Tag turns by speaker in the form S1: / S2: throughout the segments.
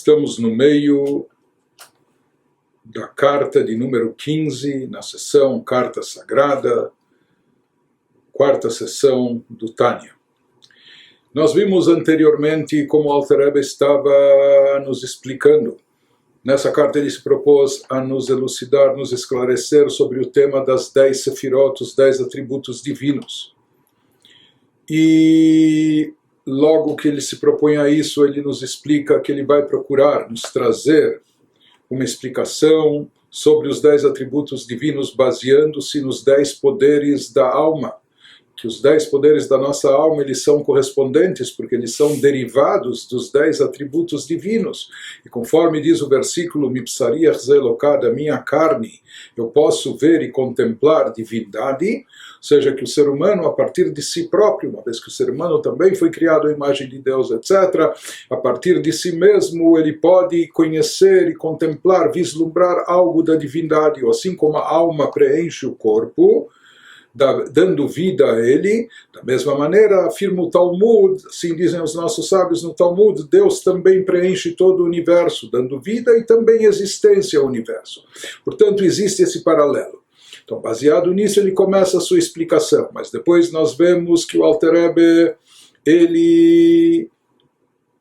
S1: Estamos no meio da carta de número 15, na sessão Carta Sagrada, quarta sessão do Tânia. Nós vimos anteriormente como o Alter Rebbe estava nos explicando. Nessa carta ele se propôs a nos elucidar, nos esclarecer sobre o tema das 10 sefirot, os 10 atributos divinos. E logo que ele se propõe a isso, ele nos explica que ele vai procurar nos trazer uma explicação sobre os 10 atributos divinos, baseando-se nos 10 poderes da alma. Que os 10 poderes da nossa alma, eles são correspondentes, porque eles são derivados dos 10 atributos divinos. E conforme diz o versículo, Mipsari Elokah, da minha carne, eu posso ver e contemplar divindade, ou seja, que o ser humano, a partir de si próprio, uma vez que o ser humano também foi criado à imagem de Deus, etc., a partir de si mesmo, ele pode conhecer e contemplar, vislumbrar algo da divindade, ou assim como a alma preenche o corpo, dando vida a ele, da mesma maneira, afirma o Talmud, assim dizem os nossos sábios no Talmud, Deus também preenche todo o universo, dando vida e também existência ao universo. Portanto, existe esse paralelo. Então, baseado nisso, ele começa a sua explicação, mas depois nós vemos que o Alter Rebbe, ele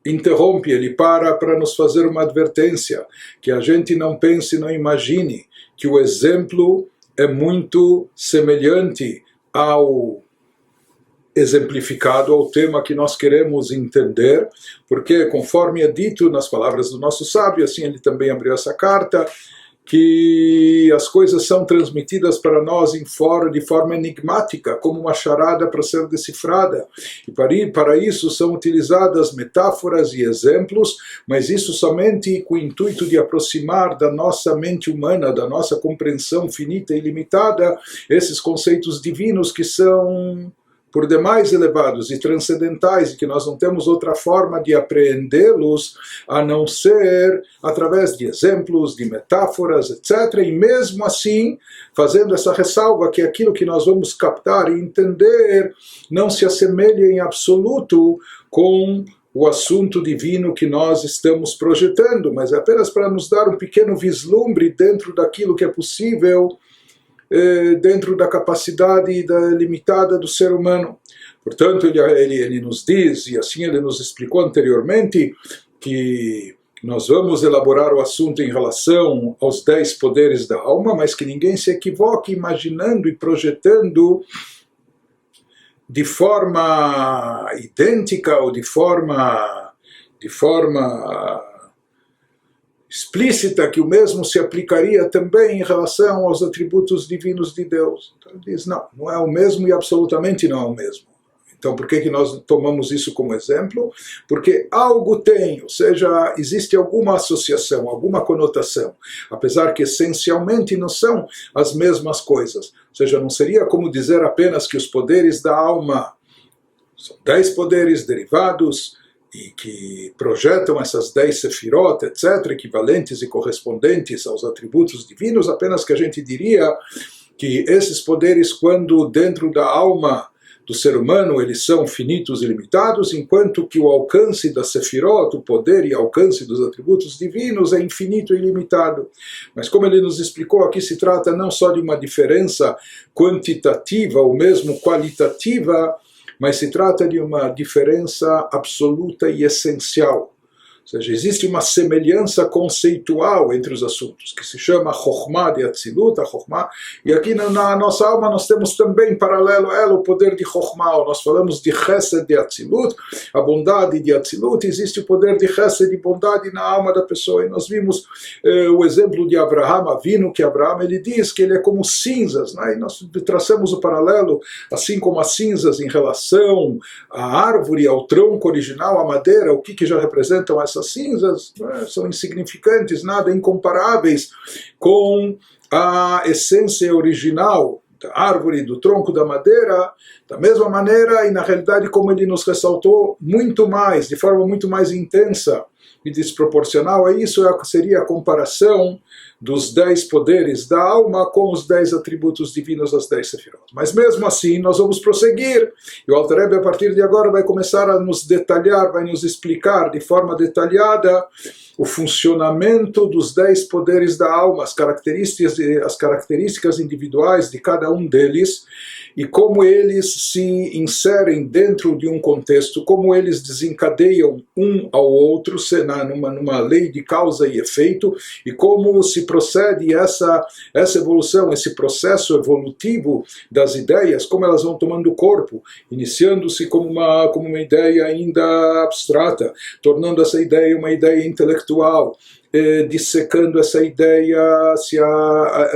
S1: interrompe, ele para nos fazer uma advertência, que a gente não pense, não imagine que o exemplo é muito semelhante ao exemplificado, ao tema que nós queremos entender, porque conforme é dito nas palavras do nosso sábio, assim ele também abriu essa carta, que as coisas são transmitidas para nós de forma enigmática, como uma charada para ser decifrada. E para isso são utilizadas metáforas e exemplos, mas isso somente com o intuito de aproximar da nossa mente humana, da nossa compreensão finita e limitada, esses conceitos divinos que são por demais elevados e transcendentais, e que nós não temos outra forma de apreendê-los a não ser através de exemplos, de metáforas, etc. E mesmo assim, fazendo essa ressalva que aquilo que nós vamos captar e entender não se assemelha em absoluto com o assunto divino que nós estamos projetando, mas é apenas para nos dar um pequeno vislumbre dentro daquilo que é possível, dentro da capacidade limitada do ser humano. Portanto, ele nos diz, e assim ele nos explicou anteriormente, que nós vamos elaborar o assunto em relação aos 10 poderes da alma, mas que ninguém se equivoque imaginando e projetando de forma idêntica ou de forma explícita que o mesmo se aplicaria também em relação aos atributos divinos de Deus. Então ele diz, não é o mesmo e absolutamente não é o mesmo. Então por que nós tomamos isso como exemplo? Porque algo tem, ou seja, existe alguma associação, alguma conotação, apesar que essencialmente não são as mesmas coisas. Ou seja, não seria como dizer apenas que os poderes da alma são 10 poderes derivados, e que projetam essas 10 sefirot, etc., equivalentes e correspondentes aos atributos divinos, apenas que a gente diria que esses poderes, quando dentro da alma do ser humano, eles são finitos e limitados, enquanto que o alcance da sefirot, o poder e alcance dos atributos divinos é infinito e ilimitado. Mas como ele nos explicou, aqui se trata não só de uma diferença quantitativa ou mesmo qualitativa, mas se trata de uma diferença absoluta e essencial. Ou seja, existe uma semelhança conceitual entre os assuntos, que se chama Chokhmah de Atzilut, a Chokhmah, e aqui na nossa alma nós temos também paralelo a ela o poder de Chokhmah, nós falamos de Chesed de Atzilut, a bondade de Atzilut, existe o poder de Chesed de bondade na alma da pessoa, e nós vimos o exemplo de Abraham Avinu, que Abraham ele diz que ele é como cinzas, né? E nós traçamos o paralelo, assim como as cinzas em relação à árvore, ao tronco original, à madeira, o que já representam essas cinzas, né? São insignificantes, nada incomparáveis com a essência original da árvore, do tronco, da madeira, da mesma maneira, e na realidade como ele nos ressaltou muito mais, de forma muito mais intensa, e desproporcional a isso seria a comparação dos 10 poderes da alma com os 10 atributos divinos, as 10 sefirot. Mas mesmo assim, nós vamos prosseguir, e o Alter Rebbe, a partir de agora, vai começar a nos detalhar, vai nos explicar de forma detalhada o funcionamento dos 10 poderes da alma, as características individuais de cada um deles, e como eles se inserem dentro de um contexto, como eles desencadeiam um ao outro, numa lei de causa e efeito, e como se procede essa evolução, esse processo evolutivo das ideias, como elas vão tomando corpo, iniciando-se como uma ideia ainda abstrata, tornando essa ideia uma ideia intelectual, dissecando essa ideia,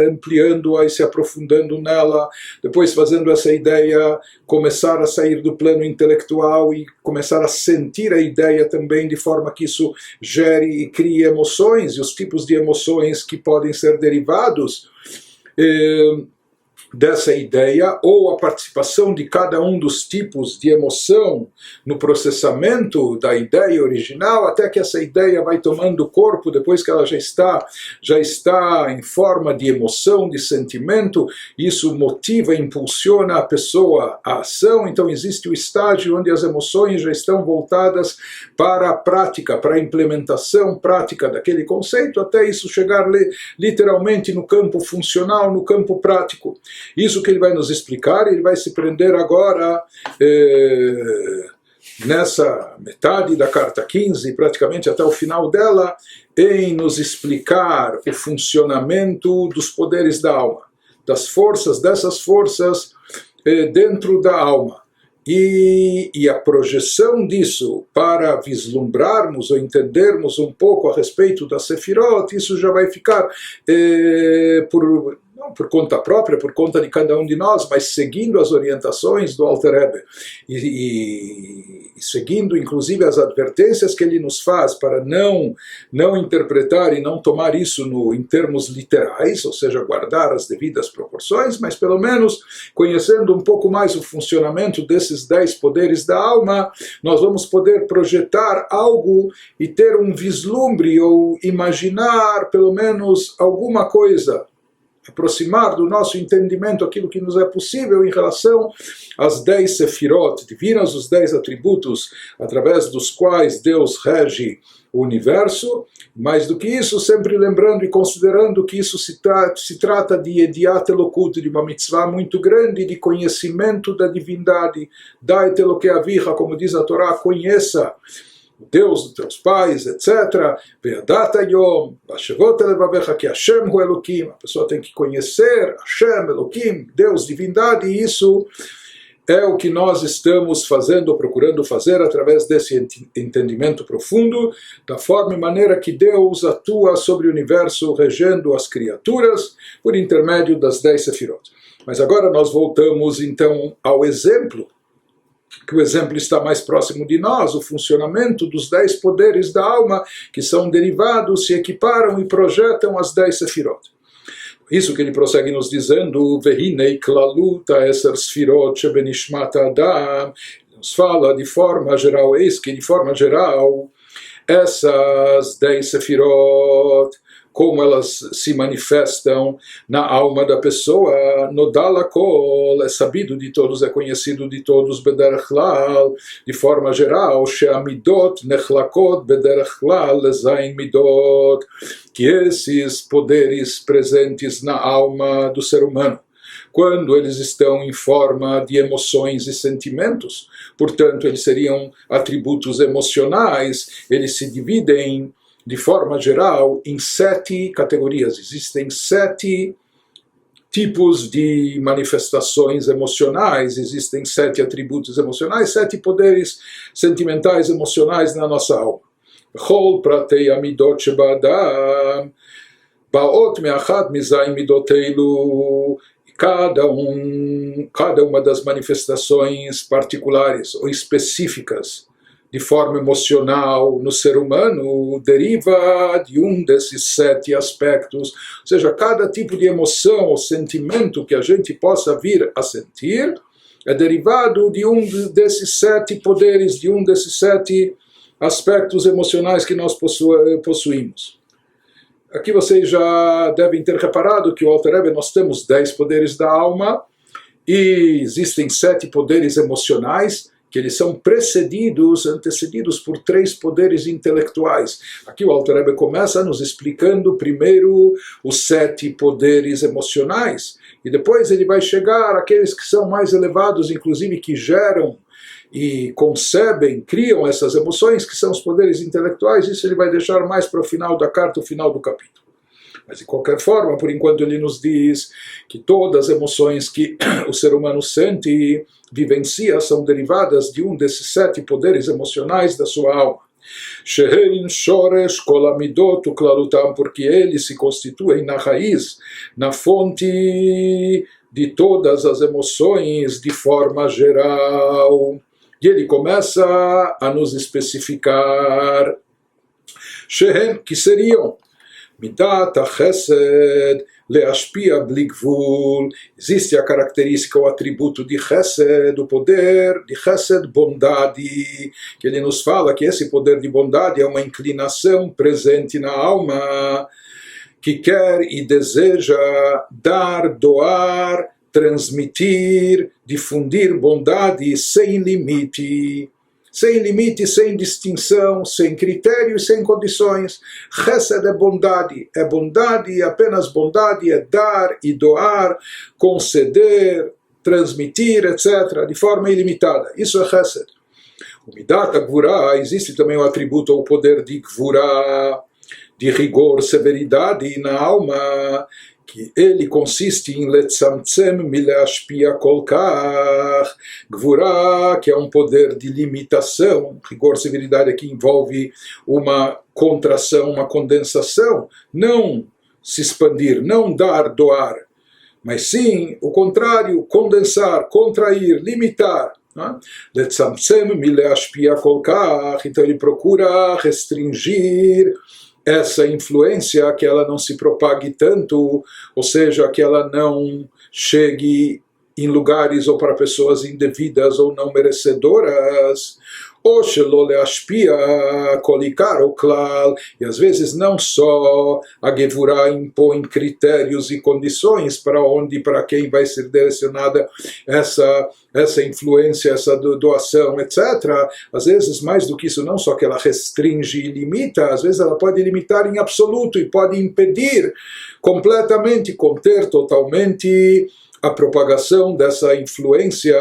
S1: ampliando-a e se aprofundando nela, depois fazendo essa ideia começar a sair do plano intelectual e começar a sentir a ideia também, de forma que isso gere e crie emoções, e os tipos de emoções que podem ser derivados dessa ideia, ou a participação de cada um dos tipos de emoção no processamento da ideia original, até que essa ideia vai tomando corpo, depois que ela já está em forma de emoção, de sentimento, isso motiva, impulsiona a pessoa à ação. Então existe o estágio onde as emoções já estão voltadas para a prática, para a implementação prática daquele conceito, até isso chegar literalmente no campo funcional, no campo prático. Isso que ele vai nos explicar, ele vai se prender agora nessa metade da carta 15, praticamente até o final dela, em nos explicar o funcionamento dos poderes da alma, dessas forças dentro da alma. E a projeção disso para vislumbrarmos ou entendermos um pouco a respeito da Sefirot, isso já vai ficar não por conta própria, por conta de cada um de nós, mas seguindo as orientações do Alter Rebbe e seguindo inclusive as advertências que ele nos faz para não interpretar e não tomar isso em termos literais, ou seja, guardar as devidas proporções, mas pelo menos conhecendo um pouco mais o funcionamento desses 10 poderes da alma, nós vamos poder projetar algo e ter um vislumbre ou imaginar pelo menos alguma coisa, aproximar do nosso entendimento aquilo que nos é possível em relação às 10 sefirot divinas, os 10 atributos através dos quais Deus rege o universo. Mais do que isso, sempre lembrando e considerando que isso se trata de Ediat Elokut, de uma mitzvah muito grande de conhecimento da divindade, Da'et Elokei Avicha, como diz a Torá, conheça o Deus dos teus pais, etc. Ve'adat hayom, v'ashevot elevavecha ki Hashem hu Elokim. A pessoa tem que conhecer Hashem, Elokim, Deus, divindade, e isso é o que nós estamos fazendo, procurando fazer através desse entendimento profundo, da forma e maneira que Deus atua sobre o universo, regendo as criaturas, por intermédio das 10 sefirot. Mas agora nós voltamos então ao exemplo, que o exemplo está mais próximo de nós, o funcionamento dos 10 poderes da alma, que são derivados, se equiparam e projetam as 10 sefirot. Isso que ele prossegue nos dizendo, Vehinei klaluta eser sfirot shebenishmat adam, nos fala de forma geral, eis que de forma geral, essas 10 sefirot, como elas se manifestam na alma da pessoa, nodalakol, é sabido de todos, é conhecido de todos, bederach klal, de forma geral, she'amidot nechlakot bederach klal lezain midot, que esses poderes presentes na alma do ser humano, quando eles estão em forma de emoções e sentimentos, portanto, eles seriam atributos emocionais, eles se dividem de forma geral em 7 categorias. Existem 7 tipos de manifestações emocionais, existem 7 atributos emocionais, 7 poderes sentimentais emocionais na nossa alma. Chol pratei amidot sheba'adam ba'ot me'achad mizay midoteilu. Cada uma das manifestações particulares ou específicas de forma emocional no ser humano deriva de um desses 7 aspectos. Ou seja, cada tipo de emoção ou sentimento que a gente possa vir a sentir é derivado de um desses 7 poderes, de um desses 7 aspectos emocionais que nós possuímos. Aqui vocês já devem ter reparado que o Alter Rebbe, nós temos 10 poderes da alma e existem 7 poderes emocionais, que eles são antecedidos por 3 poderes intelectuais. Aqui o Alter Rebbe começa nos explicando primeiro os 7 poderes emocionais, e depois ele vai chegar àqueles que são mais elevados, inclusive que geram e concebem, criam essas emoções, que são os poderes intelectuais. Isso ele vai deixar mais para o final da carta, o final do capítulo. Mas de qualquer forma, por enquanto ele nos diz que todas as emoções que o ser humano sente, vivencia, são derivadas de um desses 7 poderes emocionais da sua alma. Shehein shoresh kol amidot uklalutam, porque eles se constituem na raiz, na fonte de todas as emoções de forma geral. E ele começa a nos especificar Shehem, que seriam Midat HaChesed leashpia bli gvul. Existe a característica, o atributo de Chesed, o poder de Chesed, bondade, que ele nos fala que esse poder de bondade é uma inclinação presente na alma, que quer e deseja dar, doar, transmitir, difundir bondade sem limite. Sem limite, sem distinção, sem critério e sem condições. Chesed é bondade, apenas bondade, é dar e doar, conceder, transmitir, etc., de forma ilimitada. Isso é Chesed. O Midat HaGvurah, existe também o atributo ou o poder de Gvurah, de rigor, severidade na alma, que ele consiste em letzamtzem mileashpia kolkach, gvurah, que é um poder de limitação. Rigor, severidade aqui envolve uma contração, uma condensação, não se expandir, não dar, doar, mas sim o contrário, condensar, contrair, limitar. Letzamtzem mileashpia kolkach, então ele procura restringir essa influência, que ela não se propague tanto, ou seja, que ela não chegue em lugares ou para pessoas indevidas ou não merecedoras. Ou shelo leashpia kolikar ou klal, e às vezes não só a Gevurah impõe critérios e condições para onde e para quem vai ser direcionada essa influência, essa doação, etc. Às vezes, mais do que isso, não só que ela restringe e limita, às vezes ela pode limitar em absoluto e pode impedir completamente, conter totalmente a propagação dessa influência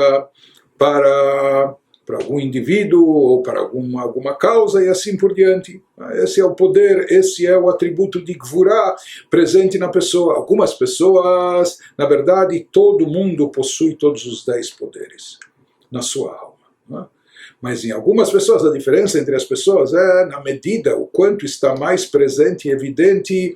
S1: para algum indivíduo ou para alguma causa e assim por diante. Esse é o poder, esse é o atributo de Gvurah presente na pessoa. Algumas pessoas, na verdade, todo mundo possui todos os 10 poderes na sua alma. Mas em algumas pessoas, a diferença entre as pessoas é na medida o quanto está mais presente e evidente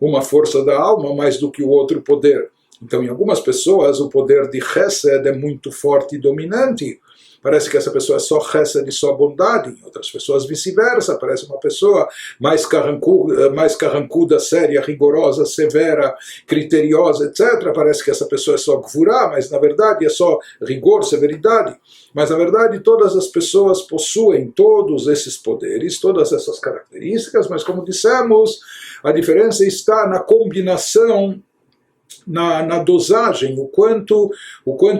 S1: uma força da alma mais do que o outro poder. Então, em algumas pessoas, o poder de Chesed é muito forte e dominante. Parece que essa pessoa é só Chesed e só bondade. Em outras pessoas, vice-versa. Parece uma pessoa mais carrancuda, séria, rigorosa, severa, criteriosa, etc. Parece que essa pessoa é só Gvurah, mas na verdade é só rigor, severidade. Mas na verdade todas as pessoas possuem todos esses poderes, todas essas características, mas como dissemos, a diferença está na combinação, na dosagem, o quanto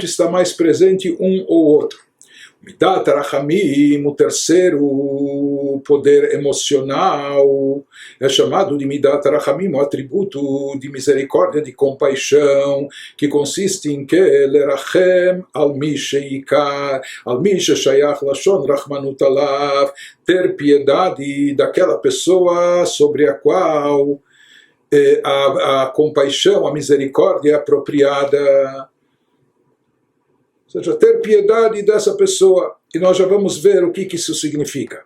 S1: está mais presente um ou outro. Midat HaRachamim, o terceiro poder emocional, é chamado de Midat HaRachamim, o atributo de misericórdia, de compaixão, que consiste em que lerachem al mi sheikar, al mi sheshayach lashon rachmanut alav, ter piedade daquela pessoa sobre a qual a compaixão, a misericórdia é apropriada. Ou seja, ter piedade dessa pessoa. E nós já vamos ver o que isso significa.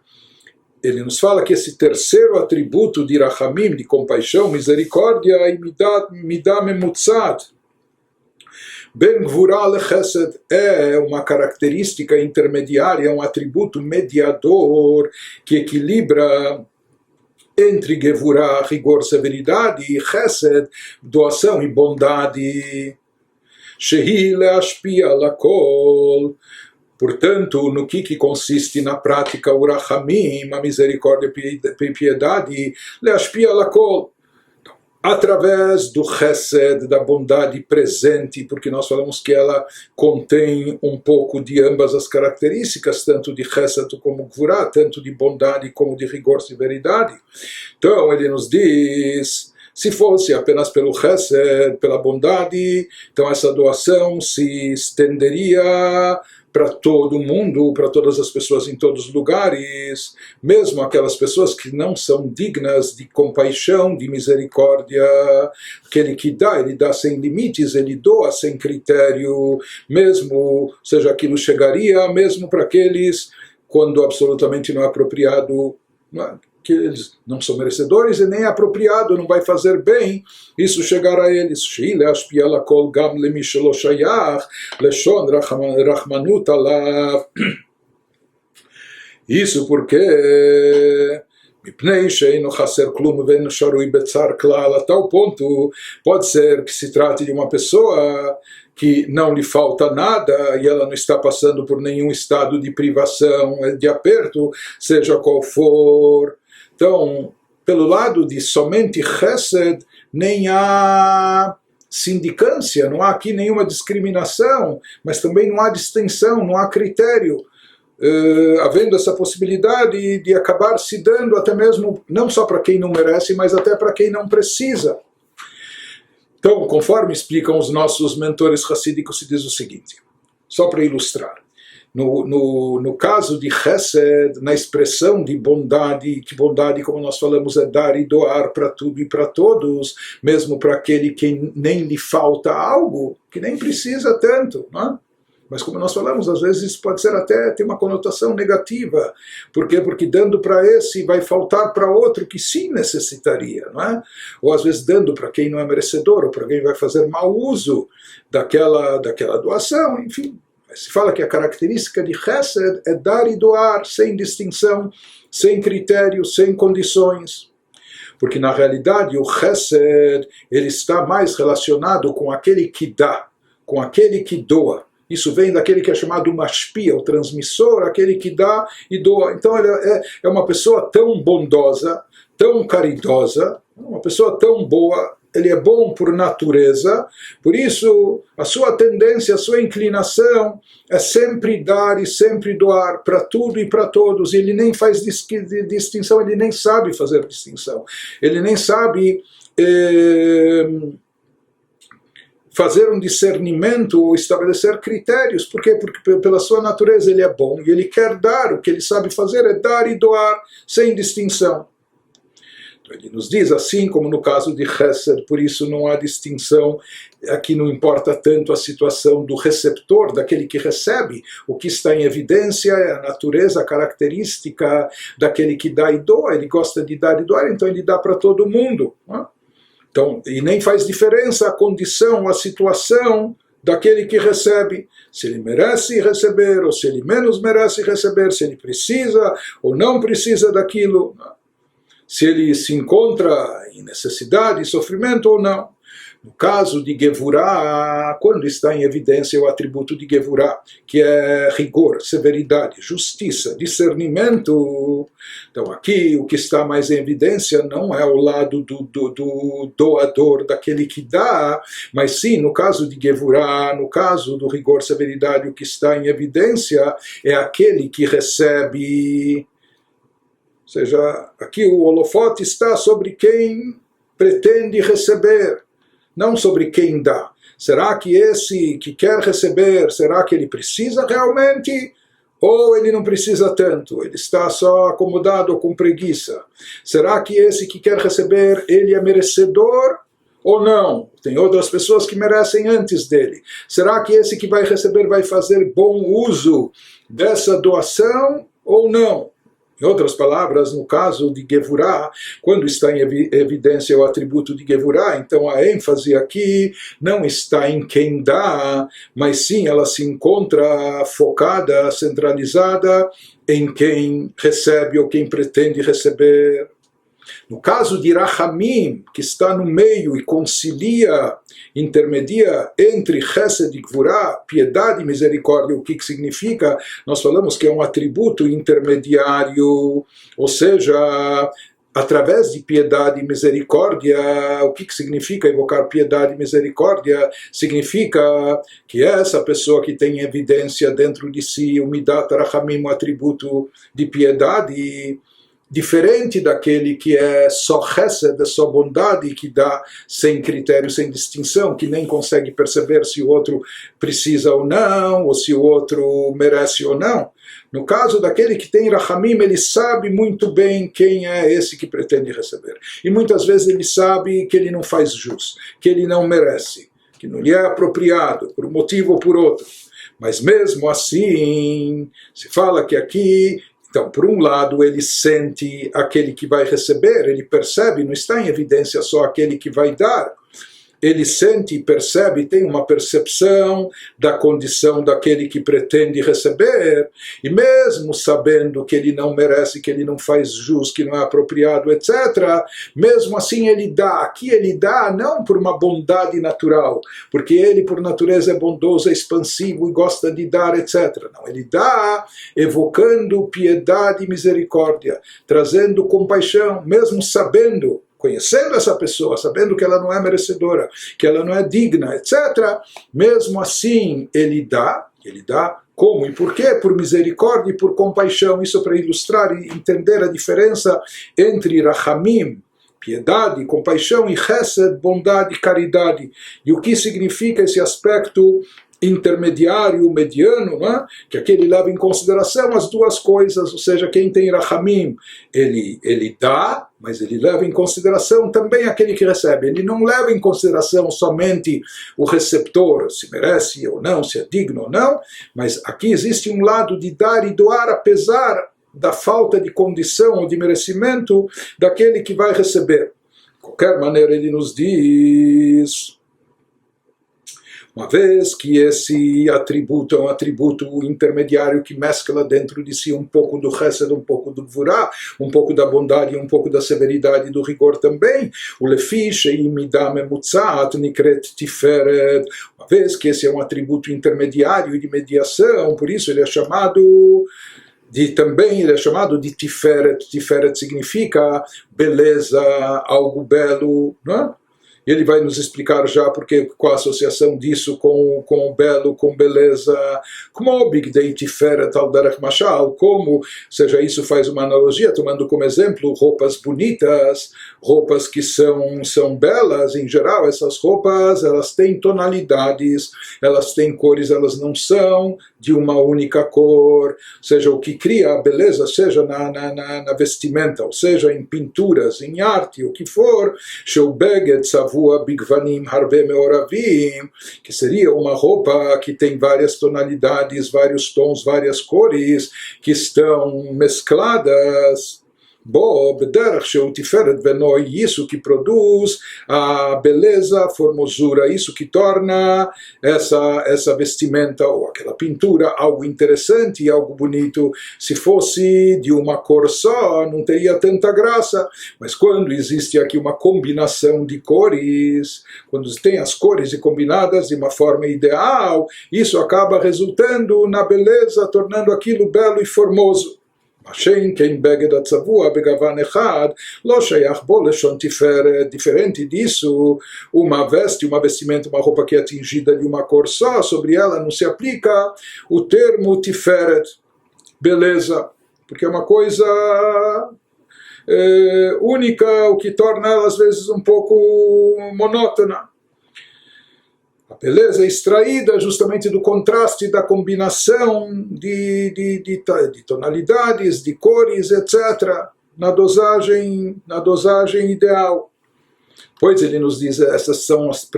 S1: Ele nos fala que esse terceiro atributo de Rachamim, de compaixão, misericórdia, e midah memutzat, ben Gvurah lechesed, é uma característica intermediária, um atributo mediador que equilibra entre Gevurah, rigor, severidade, e Chesed, doação e bondade. Shehi leashpia lakol, Portanto, no que consiste na prática o Rachamim, a misericórdia e piedade, leashpia lakol, através do Chesed, da bondade presente, porque nós falamos que ela contém um pouco de ambas as características, tanto de Chesed como Gvurá, tanto de bondade como de rigor e severidade. Então, ele nos diz, se fosse apenas pelo Chesed, pela bondade, então essa doação se estenderia para todo mundo, para todas as pessoas em todos os lugares, mesmo aquelas pessoas que não são dignas de compaixão, de misericórdia. Aquele que dá, ele dá sem limites, ele doa sem critério, mesmo, seja, aquilo chegaria mesmo para aqueles quando absolutamente não é apropriado, que eles não são merecedores e nem é apropriado, não vai fazer bem isso chegar a eles. Isso porque a tal ponto pode ser que se trate de uma pessoa que não lhe falta nada e ela não está passando por nenhum estado de privação, de aperto, seja qual for. Então, pelo lado de somente Chesed, nem há sindicância, não há aqui nenhuma discriminação, mas também não há distinção, não há critério. Havendo essa possibilidade de acabar se dando até mesmo, não só para quem não merece, mas até para quem não precisa. Então, conforme explicam os nossos mentores racídicos, se diz o seguinte, só para ilustrar. No caso de Chesed, na expressão de bondade, que bondade, como nós falamos, é dar e doar para tudo e para todos, mesmo para aquele que nem lhe falta algo, que nem precisa tanto, não é? Mas como nós falamos, às vezes pode ser até ter uma conotação negativa. Por quê? Porque dando para esse vai faltar para outro que sim necessitaria, não é? Ou às vezes dando para quem não é merecedor, ou para quem vai fazer mau uso daquela doação, enfim. Se fala que a característica de Chesed é dar e doar sem distinção, sem critério, sem condições. Porque na realidade o Chesed ele está mais relacionado com aquele que dá, com aquele que doa. Isso vem daquele que é chamado mashpia, o transmissor, aquele que dá e doa. Então ele é uma pessoa tão bondosa, tão caridosa, uma pessoa tão boa, ele é bom por natureza, por isso a sua tendência, a sua inclinação é sempre dar e sempre doar para tudo e para todos. Ele nem faz distinção, ele nem sabe fazer distinção, ele nem sabe fazer um discernimento ou estabelecer critérios. Por quê? Porque pela sua natureza ele é bom e ele quer dar, o que ele sabe fazer é dar e doar sem distinção. Ele nos diz, assim como no caso de Chesed, por isso não há distinção, aqui não importa tanto a situação do receptor, daquele que recebe, o que está em evidência é a natureza, a característica daquele que dá e doa, ele gosta de dar e doar, então ele dá para todo mundo. Não é? Então, e nem faz diferença a condição, a situação daquele que recebe, se ele merece receber, ou se ele menos merece receber, se ele precisa ou não precisa daquilo, não é? Se ele se encontra em necessidade, sofrimento ou não. No caso de Gevurá, quando está em evidência o atributo de Gevurá, que é rigor, severidade, justiça, discernimento, então aqui o que está mais em evidência não é o lado do doador, daquele que dá, mas sim, no caso de Gevurá, no caso do rigor, severidade, o que está em evidência é aquele que recebe. Ou seja, aqui o holofote está sobre quem pretende receber, não sobre quem dá. Será que esse que quer receber, será que ele precisa realmente? Ou ele não precisa tanto, ele está só acomodado ou com preguiça? Será que esse que quer receber, ele é merecedor ou não? Tem outras pessoas que merecem antes dele. Será que esse que vai receber vai fazer bom uso dessa doação ou não? Em outras palavras, no caso de Gevurá, quando está em evidência o atributo de Gevurá, então a ênfase aqui não está em quem dá, mas sim ela se encontra focada, centralizada em quem recebe ou quem pretende receber. No caso de Rahamim, que está no meio e concilia, intermedia entre Chesed e Gvurá, piedade e misericórdia, o que significa? Nós falamos que é um atributo intermediário, ou seja, através de piedade e misericórdia. O que significa evocar piedade e misericórdia? Significa que essa pessoa que tem evidência dentro de si, o Midat Rahamim, o atributo de piedade, diferente daquele que é só chesed, só bondade, que dá sem critério, sem distinção, que nem consegue perceber se o outro precisa ou não, ou se o outro merece ou não. No caso daquele que tem Rahamim, ele sabe muito bem quem é esse que pretende receber. E muitas vezes ele sabe que ele não faz jus, que ele não merece, que não lhe é apropriado, por um motivo ou por outro. Mas mesmo assim, se fala que aqui... Então, por um lado, ele sente aquele que vai receber, ele percebe, não está em evidência só aquele que vai dar. Ele sente e percebe, tem uma percepção da condição daquele que pretende receber, e mesmo sabendo que ele não merece, que ele não faz jus, que não é apropriado, etc., mesmo assim ele dá. Aqui ele dá não por uma bondade natural, porque ele por natureza é bondoso, é expansivo e gosta de dar, etc. Não, ele dá evocando piedade e misericórdia, trazendo compaixão, mesmo sabendo, conhecendo essa pessoa, sabendo que ela não é merecedora, que ela não é digna, etc., mesmo assim ele dá como e por quê? Por misericórdia e por compaixão. Isso para ilustrar e entender a diferença entre Rahamim, piedade, compaixão, e Chesed, bondade e caridade. E o que significa esse aspecto intermediário, mediano, né? Que aquele leva em consideração as duas coisas, ou seja, quem tem Rahamim, ele dá, mas ele leva em consideração também aquele que recebe. Ele não leva em consideração somente o receptor, se merece ou não, se é digno ou não, mas aqui existe um lado de dar e doar, apesar da falta de condição ou de merecimento daquele que vai receber. De qualquer maneira, ele nos diz... Uma vez que esse atributo é um atributo intermediário que mescla dentro de si um pouco do Chesed, um pouco do Gvurá, um pouco da bondade, um pouco da severidade e do rigor também, o Lefi she'im midah memutzat nikret tiferet. Uma vez que esse é um atributo intermediário e de mediação, por isso ele é chamado de Tiferet. Tiferet significa beleza, algo belo, não é? Ele vai nos explicar já porque, qual a associação disso com o belo, com beleza, como Bigdei Tiferet al Derech Mashal, como, ou seja, isso faz uma analogia, tomando como exemplo roupas bonitas, roupas que são belas, em geral, essas roupas, elas têm tonalidades, elas têm cores, elas não são de uma única cor, ou seja, o que cria a beleza, seja na vestimenta, ou seja, em pinturas, em arte, o que for, Sheu Beged Savu Bigvanim Harbe Meoravim, que seria uma roupa que tem várias tonalidades, vários tons, várias cores que estão mescladas. Isso que produz a beleza, a formosura, isso que torna essa vestimenta ou aquela pintura algo interessante e algo bonito. Se fosse de uma cor só, não teria tanta graça, mas quando existe aqui uma combinação de cores, quando tem as cores combinadas de uma forma ideal, isso acaba resultando na beleza, tornando aquilo belo e formoso. Diferente disso, uma vestimenta, uma roupa que é atingida de uma cor só, sobre ela não se aplica o termo tiferet, beleza, porque é uma coisa única, o que torna ela às vezes um pouco monótona. A beleza é extraída justamente do contraste, da combinação de tonalidades, de cores, etc., na dosagem ideal. Pois ele nos diz, essas são as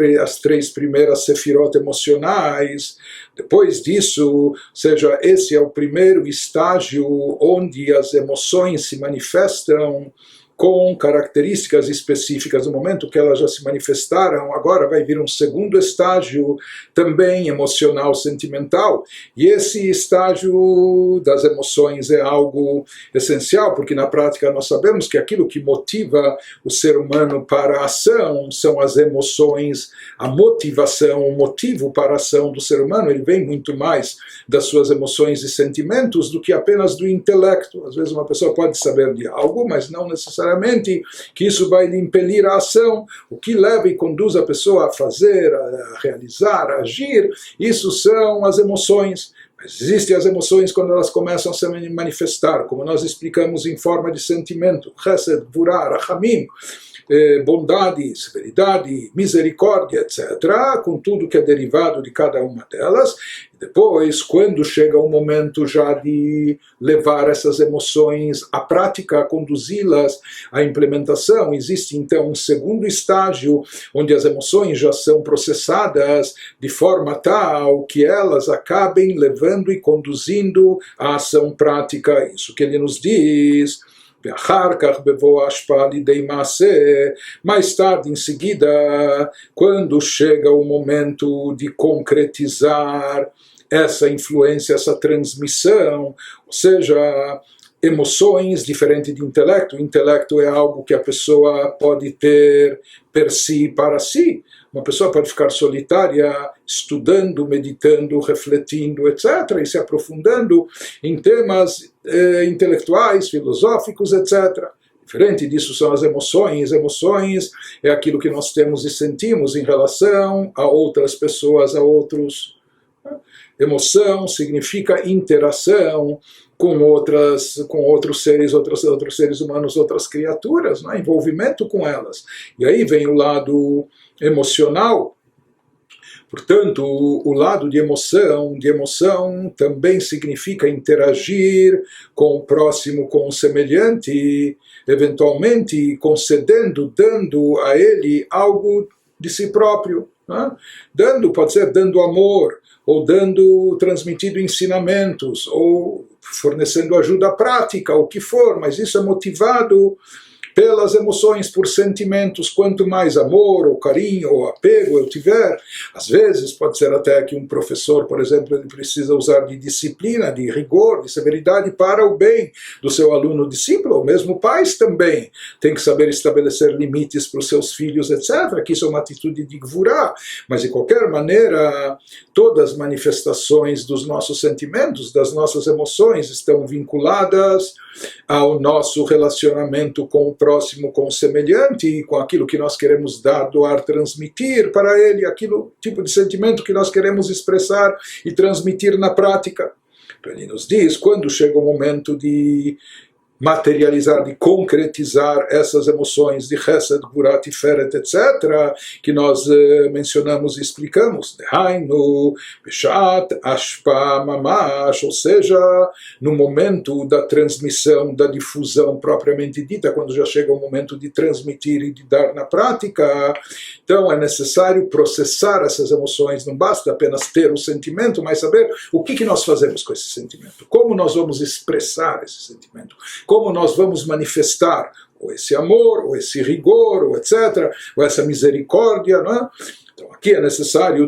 S1: três primeiras sefirot emocionais. Depois disso, ou seja, esse é o primeiro estágio onde as emoções se manifestam com características específicas. No momento que elas já se manifestaram, agora vai vir um segundo estágio, também emocional, sentimental, e esse estágio das emoções é algo essencial, porque na prática nós sabemos que aquilo que motiva o ser humano para a ação são as emoções, a motivação, o motivo para a ação do ser humano, ele vem muito mais das suas emoções e sentimentos do que apenas do intelecto. Às vezes uma pessoa pode saber de algo, mas não necessariamente que isso vai lhe impelir a ação. O que leva e conduz a pessoa a fazer, a realizar, a agir, isso são as emoções. Mas existem as emoções quando elas começam a se manifestar, como nós explicamos, em forma de sentimento, chesed, gvurah, rachamim, bondade, severidade, misericórdia, etc., com tudo que é derivado de cada uma delas. Depois, quando chega o momento já de levar essas emoções à prática, conduzi-las à implementação, existe então um segundo estágio, onde as emoções já são processadas de forma tal que elas acabem levando e conduzindo à ação prática. Isso que ele nos diz. Mais tarde, em seguida, quando chega o momento de concretizar essa influência, essa transmissão, ou seja, emoções diferentes de intelecto. O intelecto é algo que a pessoa pode ter per si, para si. Uma pessoa pode ficar solitária, estudando, meditando, refletindo, etc., e se aprofundando em temas intelectuais, filosóficos, etc. Diferente disso são as emoções. Emoções é aquilo que nós temos e sentimos em relação a outras pessoas, a outros. Emoção significa interação com outros seres, outros seres humanos, outras criaturas, né? Envolvimento com elas. E aí vem o lado emocional. Portanto, o lado de emoção também significa interagir com o próximo, com o semelhante, eventualmente concedendo, dando a ele algo de si próprio. Né? Dando, pode ser dando amor, ou transmitindo ensinamentos, ou fornecendo ajuda prática, o que for, mas isso é motivado pelas emoções, por sentimentos. Quanto mais amor, ou carinho, ou apego eu tiver, às vezes pode ser até que um professor, por exemplo, ele precisa usar de disciplina, de rigor, de severidade para o bem do seu aluno discípulo, ou mesmo pais também tem que saber estabelecer limites para os seus filhos, etc., que isso é uma atitude de gvurah, mas de qualquer maneira todas as manifestações dos nossos sentimentos, das nossas emoções estão vinculadas ao nosso relacionamento com o próximo, com o semelhante, e com aquilo que nós queremos dar, doar, transmitir para ele, aquilo tipo de sentimento que nós queremos expressar e transmitir na prática. Então ele nos diz, quando chega o momento de materializar, de concretizar essas emoções de Chesed, Gvurah, Tiferet, etc., que nós mencionamos e explicamos, Dehainu, Beshat, Ashpa, Mamash, ou seja, no momento da transmissão, da difusão propriamente dita, quando já chega o momento de transmitir e de dar na prática, então é necessário processar essas emoções, não basta apenas ter o sentimento, mas saber o que nós fazemos com esse sentimento, como nós vamos expressar esse sentimento, como nós vamos manifestar ou esse amor, ou esse rigor, ou etc., ou essa misericórdia, não é? Então aqui é necessário,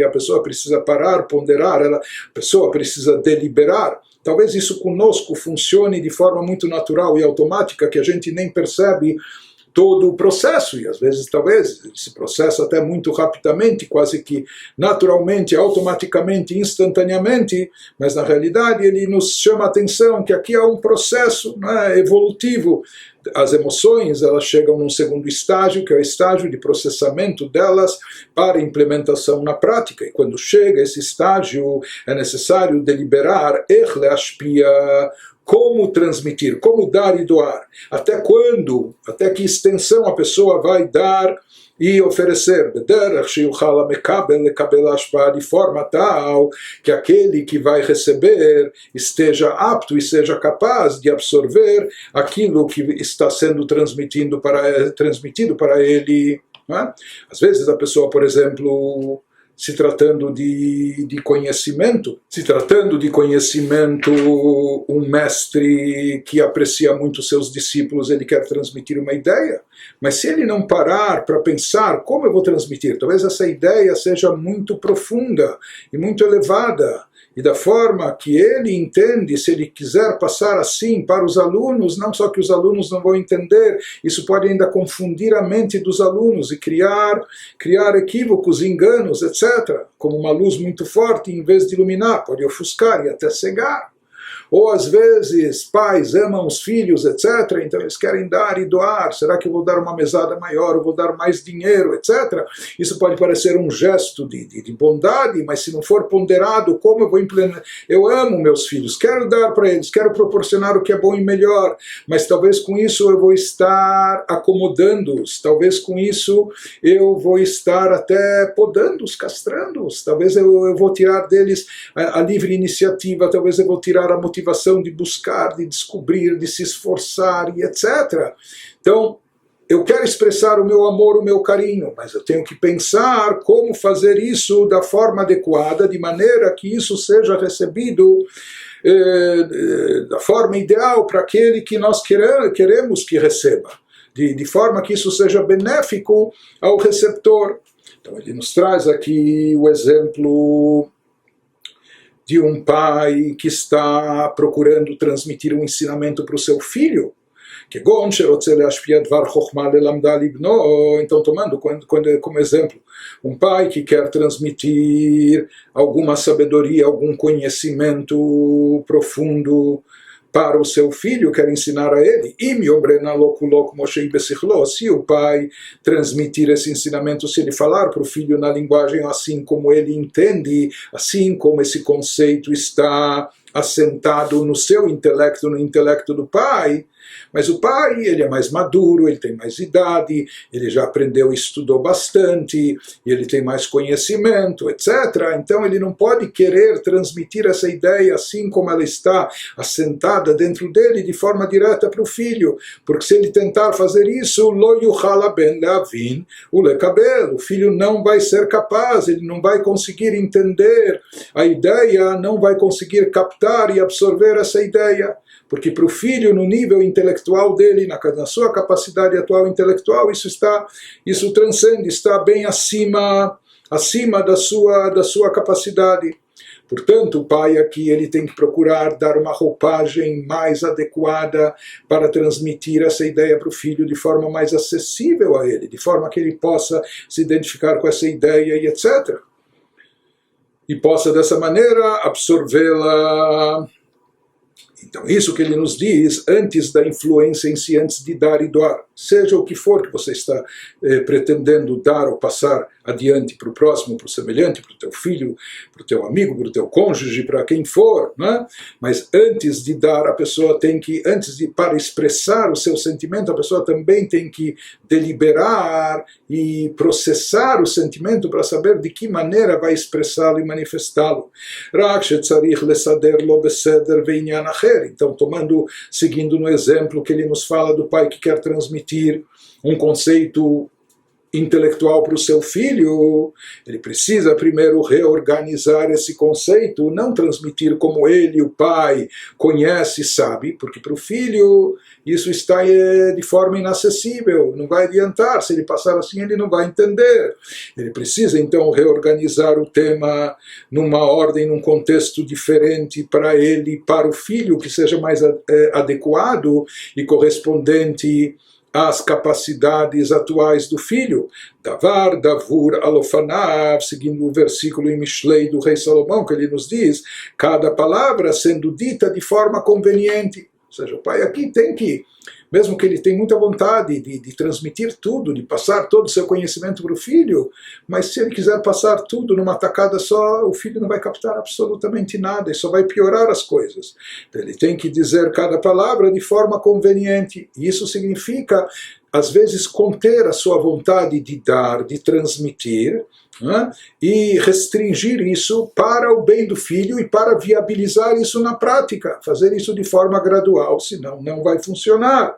S1: a pessoa precisa parar, ponderar, a pessoa precisa deliberar. Talvez isso conosco funcione de forma muito natural e automática, que a gente nem percebe todo o processo, e às vezes talvez esse processo até muito rapidamente, quase que naturalmente, automaticamente, instantaneamente, mas na realidade ele nos chama a atenção que aqui há um processo, né, evolutivo. As emoções, elas chegam num segundo estágio, que é o estágio de processamento delas para implementação na prática, e quando chega esse estágio é necessário deliberar como transmitir, como dar e doar, até quando, até que extensão a pessoa vai dar e oferecer, de forma tal que aquele que vai receber esteja apto e seja capaz de absorver aquilo que está sendo transmitido para ele. Não é? Às vezes a pessoa, por exemplo, se tratando de conhecimento, um mestre que aprecia muito seus discípulos, ele quer transmitir uma ideia, mas se ele não parar para pensar como eu vou transmitir, talvez essa ideia seja muito profunda e muito elevada, e da forma que ele entende, se ele quiser passar assim para os alunos, não só que os alunos não vão entender, isso pode ainda confundir a mente dos alunos e criar equívocos, enganos, etc. Como uma luz muito forte, em vez de iluminar, pode ofuscar e até cegar. Ou às vezes pais amam os filhos, etc. Então eles querem dar e doar. Será que eu vou dar uma mesada maior? Eu vou dar mais dinheiro, etc. Isso pode parecer um gesto de bondade, mas se não for ponderado, como eu vou implementar? Eu amo meus filhos, quero dar para eles, quero proporcionar o que é bom e melhor, mas talvez com isso eu vou estar acomodando-os, talvez com isso eu vou estar até podando-os, castrando-os, talvez eu vou tirar deles a livre iniciativa, talvez eu vou tirar a motivação de buscar, de descobrir, de se esforçar e etc. Então, eu quero expressar o meu amor, o meu carinho, mas eu tenho que pensar como fazer isso da forma adequada, de maneira que isso seja recebido da forma ideal para aquele que nós queremos que receba, de forma que isso seja benéfico ao receptor. Então, ele nos traz aqui o exemplo de um pai que está procurando transmitir um ensinamento para o seu filho. Então, tomando como exemplo um pai que quer transmitir alguma sabedoria, algum conhecimento profundo para o seu filho, quer ensinar a ele, se o pai transmitir esse ensinamento, se ele falar para o filho na linguagem assim como ele entende, assim como esse conceito está assentado no seu intelecto, no intelecto do pai. Mas o pai, ele é mais maduro, ele tem mais idade, ele já aprendeu e estudou bastante, ele tem mais conhecimento, etc. Então ele não pode querer transmitir essa ideia assim como ela está assentada dentro dele de forma direta para o filho, porque se ele tentar fazer isso, lo yuchala ben leavin ulekabel, o filho não vai ser capaz, ele não vai conseguir entender a ideia, não vai conseguir captar e absorver essa ideia. Porque para o filho, no nível intelectual dele, na sua capacidade atual intelectual, isso transcende, está bem acima da sua capacidade. Portanto, o pai aqui ele tem que procurar dar uma roupagem mais adequada para transmitir essa ideia para o filho de forma mais acessível a ele, de forma que ele possa se identificar com essa ideia e etc. E possa, dessa maneira, absorvê-la. Então, isso que ele nos diz antes da influência em si, antes de dar e doar. Seja o que for que você está pretendendo dar ou passar adiante para o próximo, para o semelhante, para o teu filho, para o teu amigo, para o teu cônjuge, para quem for, né? Mas antes de dar, a pessoa tem que, para expressar o seu sentimento, a pessoa também tem que deliberar e processar o sentimento para saber de que maneira vai expressá-lo e manifestá-lo. Então, seguindo no exemplo que ele nos fala do pai que quer transmitir um conceito intelectual para o seu filho, ele precisa primeiro reorganizar esse conceito, não transmitir como ele, o pai, conhece e sabe, porque para o filho isso está de forma inacessível, não vai adiantar, se ele passar assim ele não vai entender. Ele precisa então reorganizar o tema numa ordem, num contexto diferente para ele, para o filho, que seja mais adequado e correspondente às capacidades atuais do filho. Davar, davur, alofanav, seguindo o versículo em Mishlei do rei Salomão, que ele nos diz, cada palavra sendo dita de forma conveniente. Ou seja, o pai aqui tem que, mesmo que ele tenha muita vontade de transmitir tudo, de passar todo o seu conhecimento para o filho, mas se ele quiser passar tudo numa tacada só, o filho não vai captar absolutamente nada e só vai piorar as coisas. Então, ele tem que dizer cada palavra de forma conveniente. E isso significa, às vezes, conter a sua vontade de dar, de transmitir, né? E restringir isso para o bem do filho e para viabilizar isso na prática, fazer isso de forma gradual, senão não vai funcionar.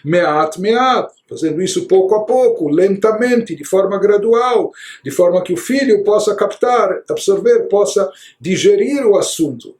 S1: meat meat, fazendo isso pouco a pouco, lentamente, de forma gradual, de forma que o filho possa captar, absorver, possa digerir o assunto.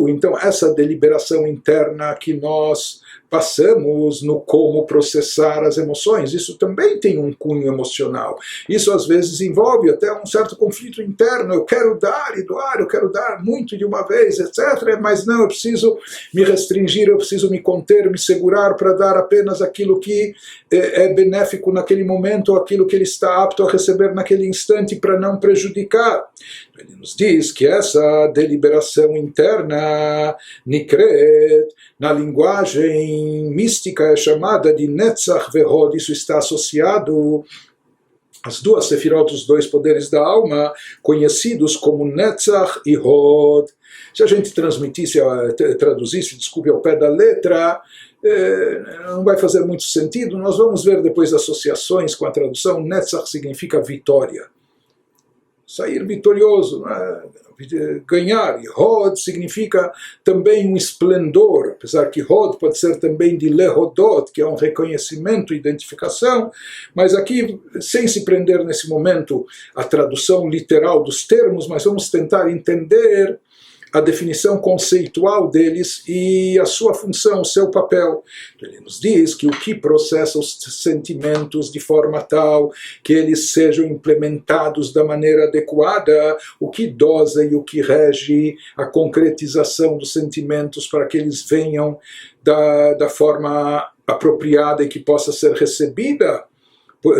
S1: Então essa deliberação interna que nós passamos no como processar as emoções, isso também tem um cunho emocional. Isso às vezes envolve até um certo conflito interno. Eu quero dar e doar, eu quero dar muito de uma vez, etc. Mas não, eu preciso me restringir, eu preciso me conter, me segurar para dar apenas aquilo que é benéfico naquele momento, ou aquilo que ele está apto a receber naquele instante, para não prejudicar. Ele nos diz que essa deliberação interna, Nikret, na linguagem mística é chamada de Netzach Vehod. Isso está associado às duas sefirot, os dois poderes da alma, conhecidos como Netzach e Hod. Se a gente traduzisse, desculpe, ao pé da letra, não vai fazer muito sentido. Nós vamos ver depois associações com a tradução. Netzach significa vitória, sair vitorioso, ganhar. E Hod significa também um esplendor, apesar que Hod pode ser também de Lehodot, que é um reconhecimento, identificação, mas aqui, sem se prender nesse momento à tradução literal dos termos, mas vamos tentar entender a definição conceitual deles e a sua função, o seu papel. Ele nos diz que o que processa os sentimentos de forma tal que eles sejam implementados da maneira adequada, o que dosa e o que rege a concretização dos sentimentos para que eles venham da forma apropriada e que possa ser recebida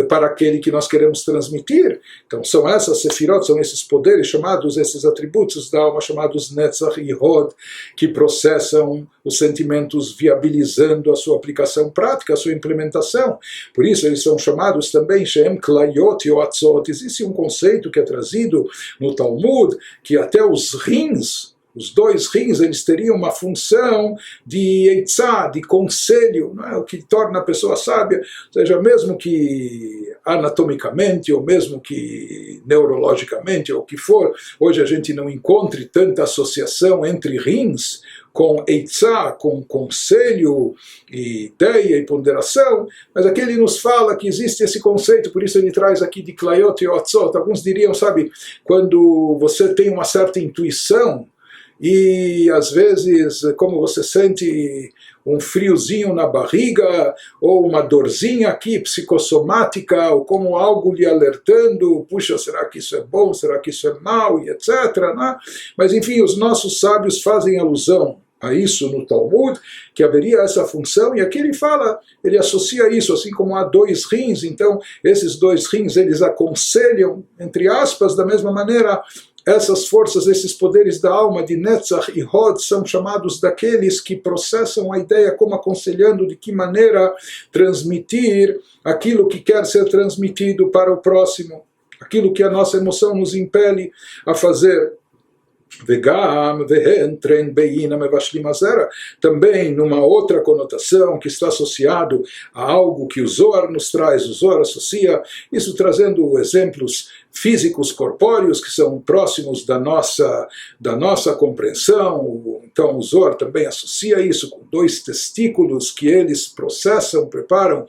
S1: para aquele que nós queremos transmitir. Então são essas sefirot, são esses poderes chamados, esses atributos da alma chamados Netzach e Hod, que processam os sentimentos, viabilizando a sua aplicação prática, a sua implementação. Por isso eles são chamados também Shem Klayot Yoatzot. Existe um conceito que é trazido no Talmud, que até os rins, os dois rins, eles teriam uma função de eitzá, de conselho, não é? O que torna a pessoa sábia. Ou seja, mesmo que anatomicamente, ou mesmo que neurologicamente, ou o que for, hoje a gente não encontre tanta associação entre rins com eitzá, com conselho, e ideia e ponderação, mas aqui ele nos fala que existe esse conceito, por isso ele traz aqui de Klayot e Otzot. Alguns diriam, sabe, quando você tem uma certa intuição, e às vezes, como você sente um friozinho na barriga, ou uma dorzinha aqui psicossomática, ou como algo lhe alertando, puxa, será que isso é bom, será que isso é mal, e etc. Né? Mas enfim, os nossos sábios fazem alusão a isso no Talmud, que haveria essa função, e aqui ele fala, ele associa isso, assim como há dois rins, então esses dois rins eles aconselham, entre aspas, da mesma maneira. Essas forças, esses poderes da alma de Netzach e Hod são chamados daqueles que processam a ideia como aconselhando de que maneira transmitir aquilo que quer ser transmitido para o próximo, aquilo que a nossa emoção nos impele a fazer. Também numa outra conotação que está associado a algo que o Zohar nos traz, o Zohar associa isso trazendo exemplos físicos corpóreos que são próximos da nossa compreensão. Então o Zohar também associa isso com dois testículos que eles processam, preparam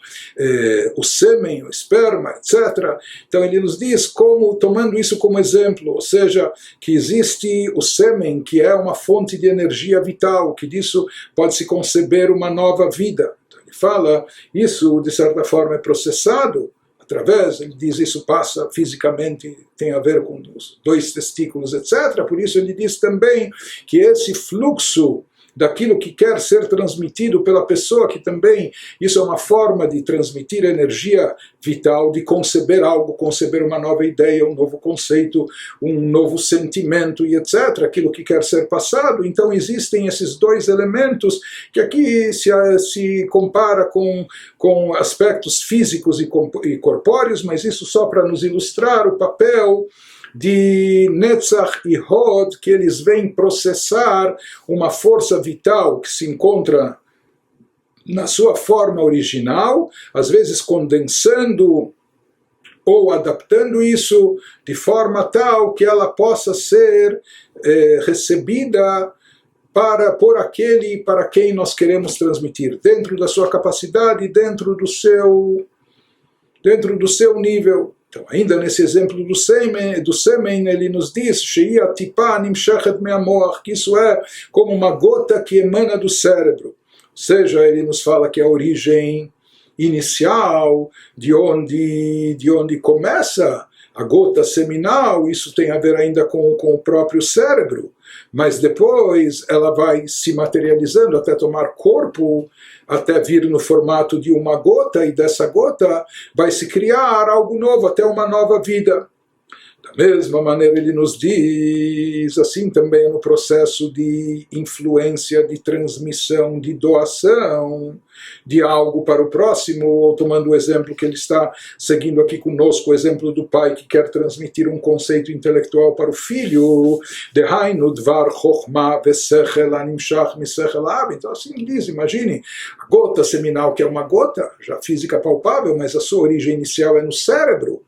S1: o sêmen, o esperma, etc. Então ele nos diz como, tomando isso como exemplo, ou seja, que existe o sêmen, que é uma fonte de energia vital, que disso pode-se conceber uma nova vida. Então ele fala, isso de certa forma é processado, através, ele diz, isso passa fisicamente, tem a ver com os dois testículos, etc. Por isso ele diz também que esse fluxo daquilo que quer ser transmitido pela pessoa, que também isso é uma forma de transmitir energia vital, de conceber algo, conceber uma nova ideia, um novo conceito, um novo sentimento e etc., aquilo que quer ser passado. Então existem esses dois elementos que aqui se compara com aspectos físicos e corpóreos, mas isso só para nos ilustrar o papel de Netzach e Hod, que eles vêm processar uma força vital que se encontra na sua forma original, às vezes condensando ou adaptando isso de forma tal que ela possa ser recebida por aquele para quem nós queremos transmitir, dentro da sua capacidade, dentro do seu nível. Então, ainda nesse exemplo do sêmen, ele nos diz que isso é como uma gota que emana do cérebro. Ou seja, ele nos fala que a origem inicial, de onde começa a gota seminal, isso tem a ver ainda com o próprio cérebro, mas depois ela vai se materializando até tomar corpo, até vir no formato de uma gota, e dessa gota vai se criar algo novo, até uma nova vida. Da mesma maneira ele nos diz, assim também no processo de influência, de transmissão, de doação de algo para o próximo, ou tomando o exemplo que ele está seguindo aqui conosco, o exemplo do pai que quer transmitir um conceito intelectual para o filho, Dehainu dvar chokhmah vesechel animshach misechel av. Então assim diz, imagine, a gota seminal, que é uma gota, já física palpável, mas a sua origem inicial é no cérebro.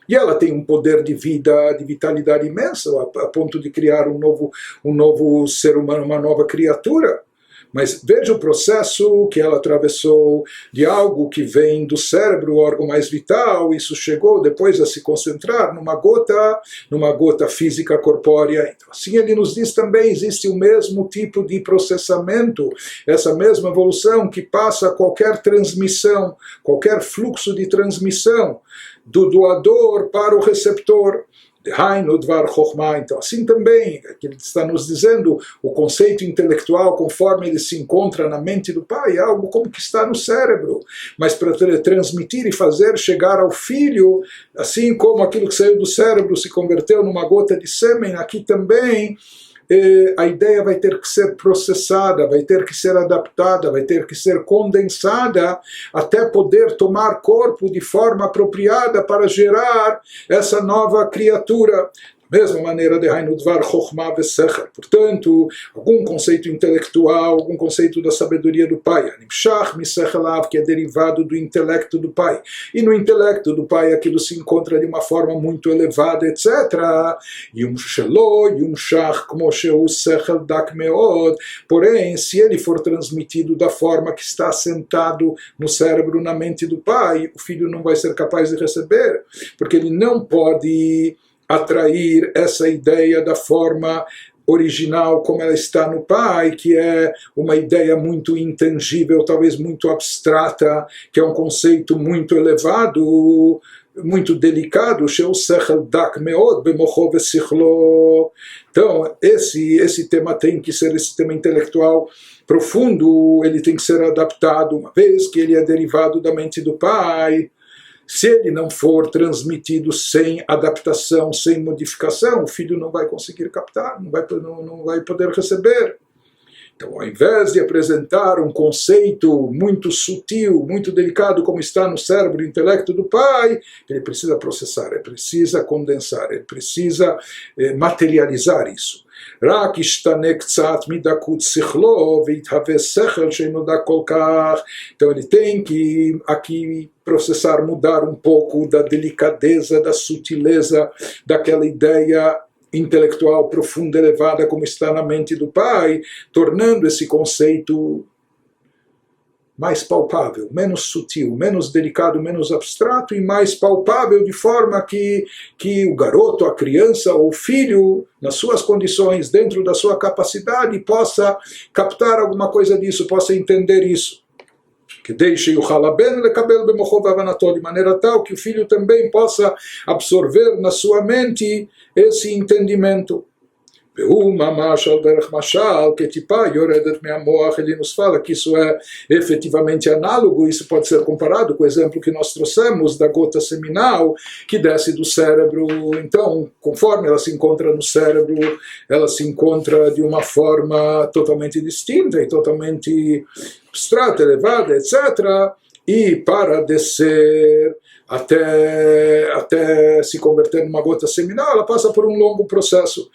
S1: E ela tem um poder de vida, de vitalidade imensa, a ponto de criar um novo ser humano, uma nova criatura. Mas veja o processo que ela atravessou de algo que vem do cérebro, o órgão mais vital, isso chegou depois a se concentrar numa gota física corpórea. Então, assim ele nos diz também, existe o mesmo tipo de processamento, essa mesma evolução que passa qualquer transmissão, qualquer fluxo de transmissão, do doador para o receptor. Então, assim também, que ele está nos dizendo, o conceito intelectual, conforme ele se encontra na mente do pai, é algo como que está no cérebro, mas para transmitir e fazer chegar ao filho, assim como aquilo que saiu do cérebro se converteu numa gota de sêmen, aqui também a ideia vai ter que ser processada, vai ter que ser adaptada, vai ter que ser condensada até poder tomar corpo de forma apropriada para gerar essa nova criatura. Da mesma maneira, de Hainudvar Chokhmah Vesechel. Portanto, algum conceito intelectual, algum conceito da sabedoria do pai, Animshach Misechelav, que é derivado do intelecto do pai. E no intelecto do pai aquilo se encontra de uma forma muito elevada, etc. Yum Shelo, Yum Shach, como Sheu Sechel Dak Meod. Porém, se ele for transmitido da forma que está assentado no cérebro, na mente do pai, o filho não vai ser capaz de receber, porque ele não pode atrair essa ideia da forma original como ela está no pai, que é uma ideia muito intangível, talvez muito abstrata, que é um conceito muito elevado, muito delicado. Então, esse tema tem que ser esse tema intelectual profundo, ele tem que ser adaptado, uma vez que ele é derivado da mente do pai. Se ele não for transmitido sem adaptação, sem modificação, o filho não vai conseguir captar, não vai poder receber. Então, ao invés de apresentar um conceito muito sutil, muito delicado, como está no cérebro e intelecto do pai, ele precisa processar, ele precisa condensar, ele precisa materializar isso. Então ele tem que aqui processar, mudar um pouco da delicadeza, da sutileza daquela ideia intelectual profunda, elevada, como está na mente do pai, tornando esse conceito mais palpável, menos sutil, menos delicado, menos abstrato e mais palpável, de forma que o garoto, a criança ou o filho, nas suas condições, dentro da sua capacidade, possa captar alguma coisa disso, possa entender isso. Que deixe o halaben lekabel bemocho vavanato, de maneira tal que o filho também possa absorver na sua mente esse entendimento. Ele nos fala que isso é efetivamente análogo, isso pode ser comparado com o exemplo que nós trouxemos da gota seminal que desce do cérebro. Então, conforme ela se encontra no cérebro, ela se encontra de uma forma totalmente distinta e totalmente abstrata, elevada, etc. e para descer até se converter numa gota seminal, ela passa por um longo processo. Ou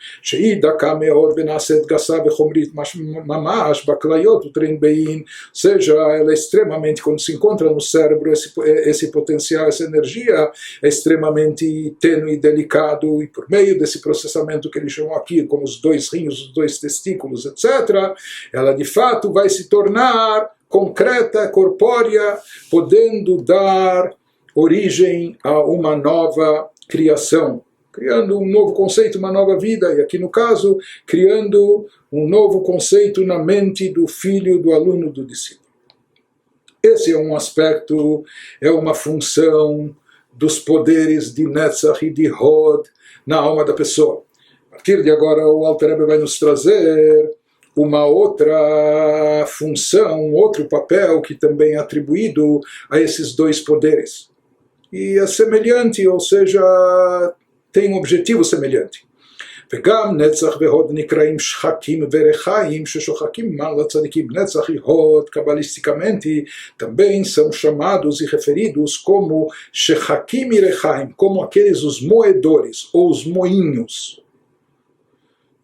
S1: seja, ela é extremamente, quando se encontra no cérebro, esse potencial, essa energia é extremamente tênue e delicado, e por meio desse processamento que ele chamou aqui, como os dois rins, os dois testículos, etc., ela de fato vai se tornar concreta, corpórea, podendo dar origem a uma nova criação, criando um novo conceito, uma nova vida, e aqui no caso, criando um novo conceito na mente do filho, do aluno, do discípulo. Esse é um aspecto, é uma função dos poderes de Netzach e de Hod na alma da pessoa. A partir de agora, o Alter Rebbe vai nos trazer uma outra função, um outro papel que também é atribuído a esses dois poderes. E é semelhante, ou seja, tem um objetivo semelhante. וגם נצח והוד נקראים שחקים ורחיים ששוחקים מעל הצדיקים. נצח e Hod, cabalisticamente, também são chamados e referidos como shechakim e rechaim, como aqueles os moedores ou os moinhos.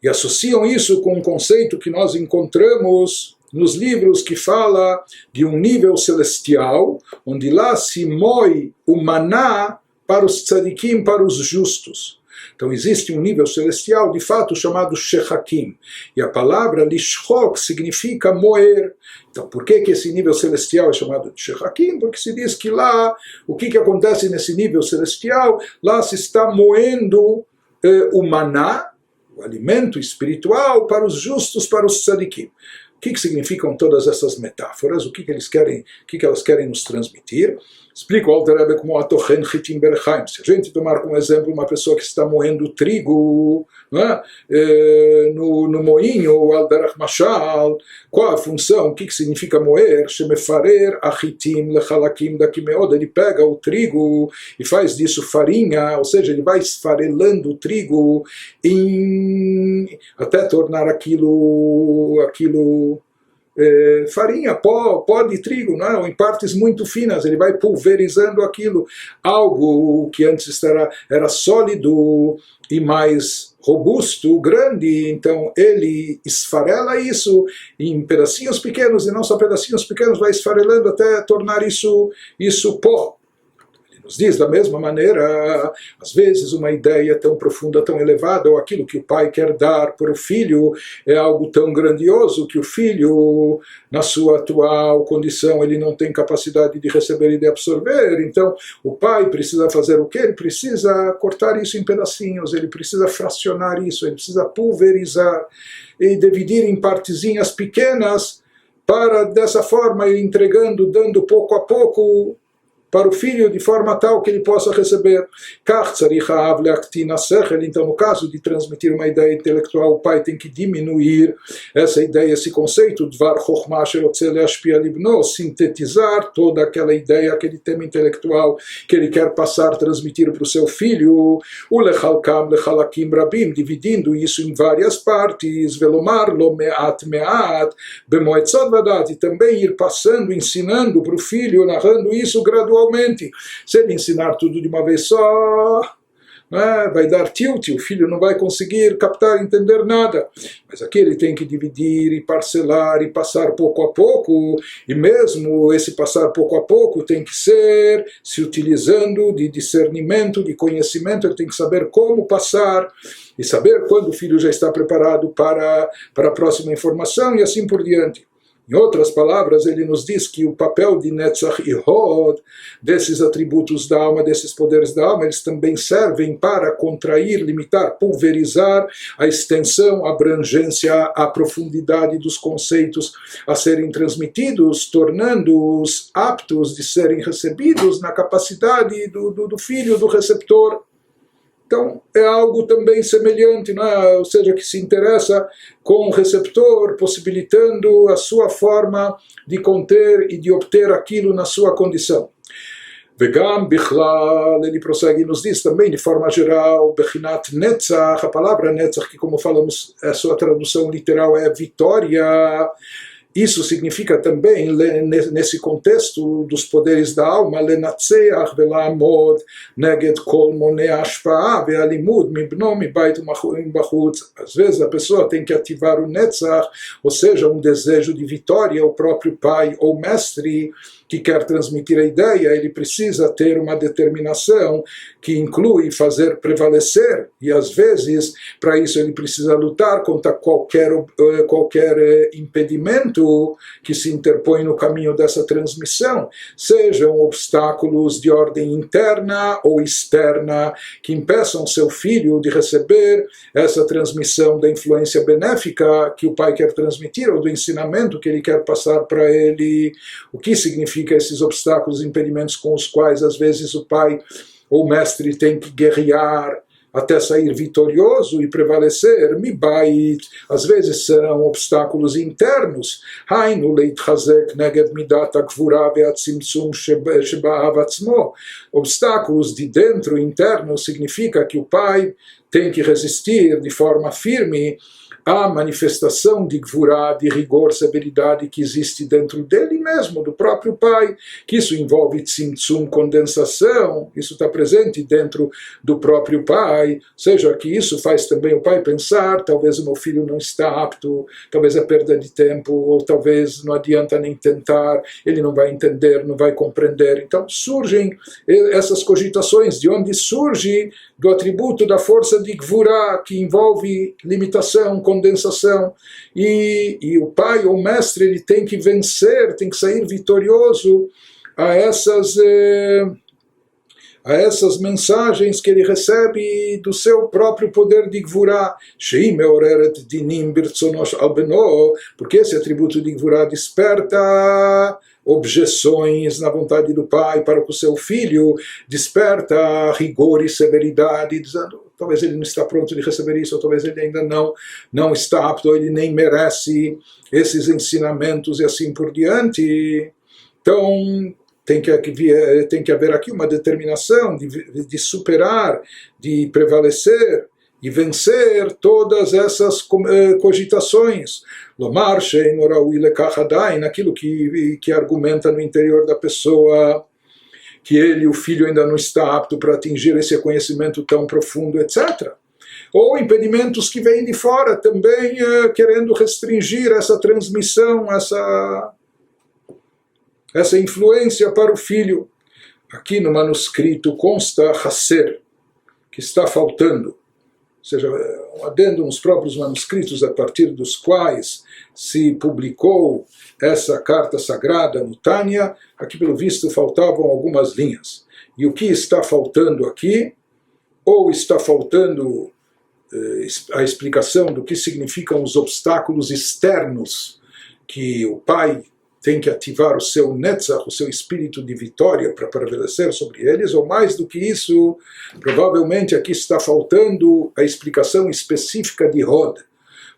S1: E associam isso com um conceito que nós encontramos nos livros que fala de um nível celestial, onde lá se moe o maná para os tzadikim, para os justos. Então existe um nível celestial, de fato, chamado shechakim. E a palavra lishchok significa moer. Então por que esse nível celestial é chamado de shechakim? Porque se diz que lá, o que acontece nesse nível celestial? Lá se está moendo o maná, o alimento espiritual, para os justos, para os tzadikim. O que significam todas essas metáforas? O que elas querem nos transmitir? Explica o Alter Rebbe como atochen chitim berchaim. Se a gente tomar como exemplo uma pessoa que está moendo trigo, não é? no moinho, al derech mashal, qual a função? O que significa moer? Shemefarer achitim lechalakim dakimeod. Ele pega o trigo e faz disso farinha, ou seja, ele vai esfarelando o trigo até tornar aquilo farinha, pó de trigo, não é? Ou em partes muito finas, ele vai pulverizando aquilo, algo que antes era sólido e mais robusto, grande, então ele esfarela isso em pedacinhos pequenos, e não só pedacinhos pequenos, vai esfarelando até tornar isso pó. Nos diz da mesma maneira, às vezes uma ideia tão profunda, tão elevada, ou aquilo que o pai quer dar para o filho é algo tão grandioso que o filho, na sua atual condição, ele não tem capacidade de receber e de absorver. Então o pai precisa fazer o quê? Ele precisa cortar isso em pedacinhos, ele precisa fracionar isso, ele precisa pulverizar e dividir em partezinhas pequenas para dessa forma ir entregando, dando pouco a pouco para o filho de forma tal que ele possa receber. Então, no caso de transmitir uma ideia intelectual, o pai tem que diminuir essa ideia, esse conceito, sintetizar toda aquela ideia, aquele tema intelectual que ele quer passar, transmitir para o seu filho, dividindo isso em várias partes, e também ir passando, ensinando para o filho, narrando isso gradualmente. Se ele ensinar tudo de uma vez só, vai dar tilt, o filho não vai conseguir captar, entender nada. Mas aqui ele tem que dividir e parcelar e passar pouco a pouco, e mesmo esse passar pouco a pouco tem que ser se utilizando de discernimento, de conhecimento. Ele tem que saber como passar e saber quando o filho já está preparado para a próxima informação e assim por diante. Em outras palavras, ele nos diz que o papel de Netzach e Hod, desses atributos da alma, desses poderes da alma, eles também servem para contrair, limitar, pulverizar a extensão, a abrangência, a profundidade dos conceitos a serem transmitidos, tornando-os aptos de serem recebidos na capacidade do filho, do receptor. Então, é algo também semelhante, não é? Ou seja, que se interessa com o receptor, possibilitando a sua forma de conter e de obter aquilo na sua condição. Vegam bichlal, ele prossegue e nos diz também, de forma geral, bechinat netzach, a palavra netzach, que como falamos, a sua tradução literal é vitória, Isso significa também, nesse contexto dos poderes da alma, lenatzeach velamod neged kol monei hashpa'ah ve'alimud mibno mibait u'mbachutz. Às vezes a pessoa tem que ativar o netzach, ou seja, um desejo de vitória. O próprio pai ou mestre que quer transmitir a ideia, ele precisa ter uma determinação que inclui fazer prevalecer, e às vezes, para isso ele precisa lutar contra qualquer impedimento que se interpõe no caminho dessa transmissão, sejam obstáculos de ordem interna ou externa, que impeçam seu filho de receber essa transmissão da influência benéfica que o pai quer transmitir, ou do ensinamento que ele quer passar para ele. O que significa esses obstáculos, impedimentos com os quais às vezes o pai ou o mestre tem que guerrear até sair vitorioso e prevalecer? Mibait, às vezes serão obstáculos internos. Hainu leitchazek neged midat hagvura ve'atzimtzum sheba'av atzmo. Obstáculos de dentro, internos, significa que o pai tem que resistir de forma firme a manifestação de gvurá, de rigor, severidade que existe dentro dele mesmo, do próprio pai, que isso envolve tzimtzum, condensação, isso está presente dentro do próprio pai, ou seja, que isso faz também o pai pensar, talvez o meu filho não está apto, talvez é perda de tempo, ou talvez não adianta nem tentar, ele não vai entender, não vai compreender. Então surgem essas cogitações, de onde surge do atributo da força de gvurá, que envolve limitação, condensação, e o pai ou mestre ele tem que vencer, tem que sair vitorioso a essas mensagens que ele recebe do seu próprio poder de gvurá, porque esse atributo de gvurá desperta objeções na vontade do pai para com o seu filho, desperta rigor e severidade, dizendo, talvez ele não está pronto de receber isso, ou talvez ele ainda não está apto, ou ele nem merece esses ensinamentos e assim por diante. Então, tem que haver aqui uma determinação de superar, de prevalecer e vencer todas essas cogitações. Lomar she'eino raui lekach adain, aquilo que argumenta no interior da pessoa que ele, o filho, ainda não está apto para atingir esse conhecimento tão profundo, etc. Ou impedimentos que vêm de fora também querendo restringir essa transmissão, essa influência para o filho. Aqui no manuscrito consta hasser, que está faltando. Ou seja, um adendo nos próprios manuscritos a partir dos quais se publicou essa carta sagrada no Tânia, aqui pelo visto faltavam algumas linhas. E o que está faltando aqui? Ou está faltando a explicação do que significam os obstáculos externos que o pai tem que ativar o seu netzach, o seu espírito de vitória para prevalecer sobre eles, ou mais do que isso, provavelmente aqui está faltando a explicação específica de Hod,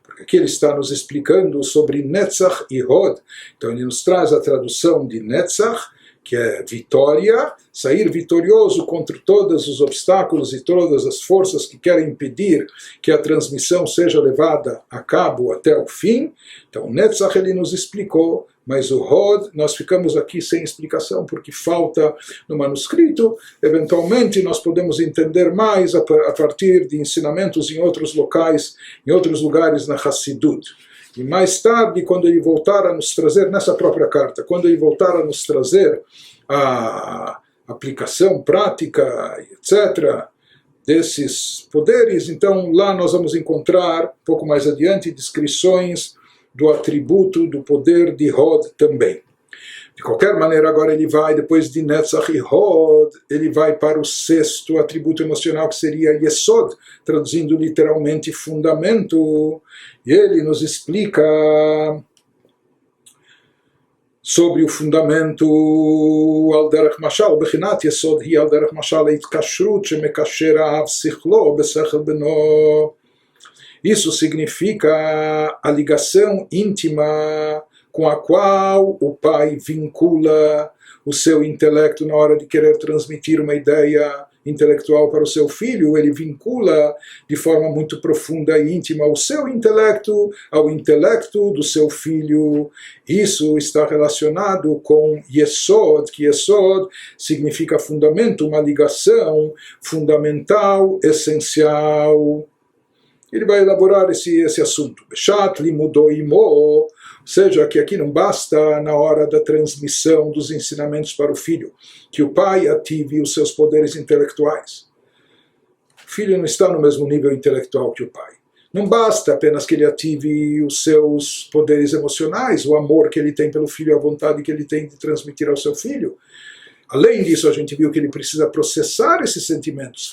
S1: porque aqui ele está nos explicando sobre netzach e Hod. Então ele nos traz a tradução de netzach, que é vitória, sair vitorioso contra todos os obstáculos e todas as forças que querem impedir que a transmissão seja levada a cabo até o fim. Então o netzach ele nos explicou, mas o Hod, nós ficamos aqui sem explicação, porque falta no manuscrito. Eventualmente nós podemos entender mais a partir de ensinamentos em outros locais, em outros lugares na Hassidut. E mais tarde, quando ele voltar a nos trazer, nessa própria carta, quando ele voltar a nos trazer a aplicação prática, etc., desses poderes, então lá nós vamos encontrar, um pouco mais adiante, descrições do atributo do poder de Hod também. De qualquer maneira, agora ele vai, depois de Netzach e Hod, ele vai para o sexto atributo emocional, que seria Yesod, traduzindo literalmente fundamento, e ele nos explica sobre o fundamento al derech mashal, bechinat Yesod hi al derech mashal eitkashrut shemekasher ha'av sichlo besechel beno. Isso significa a ligação íntima com a qual o pai vincula o seu intelecto na hora de querer transmitir uma ideia intelectual para o seu filho, ele vincula de forma muito profunda e íntima o seu intelecto ao intelecto do seu filho. Isso está relacionado com Yesod, que Yesod significa fundamento, uma ligação fundamental, essencial. Ele vai elaborar esse assunto. Beshat limudou imo, ou seja, que aqui não basta na hora da transmissão dos ensinamentos para o filho, que o pai ative os seus poderes intelectuais. O filho não está no mesmo nível intelectual que o pai. Não basta apenas que ele ative os seus poderes emocionais, o amor que ele tem pelo filho, a vontade que ele tem de transmitir ao seu filho. Além disso, a gente viu que ele precisa processar esses sentimentos,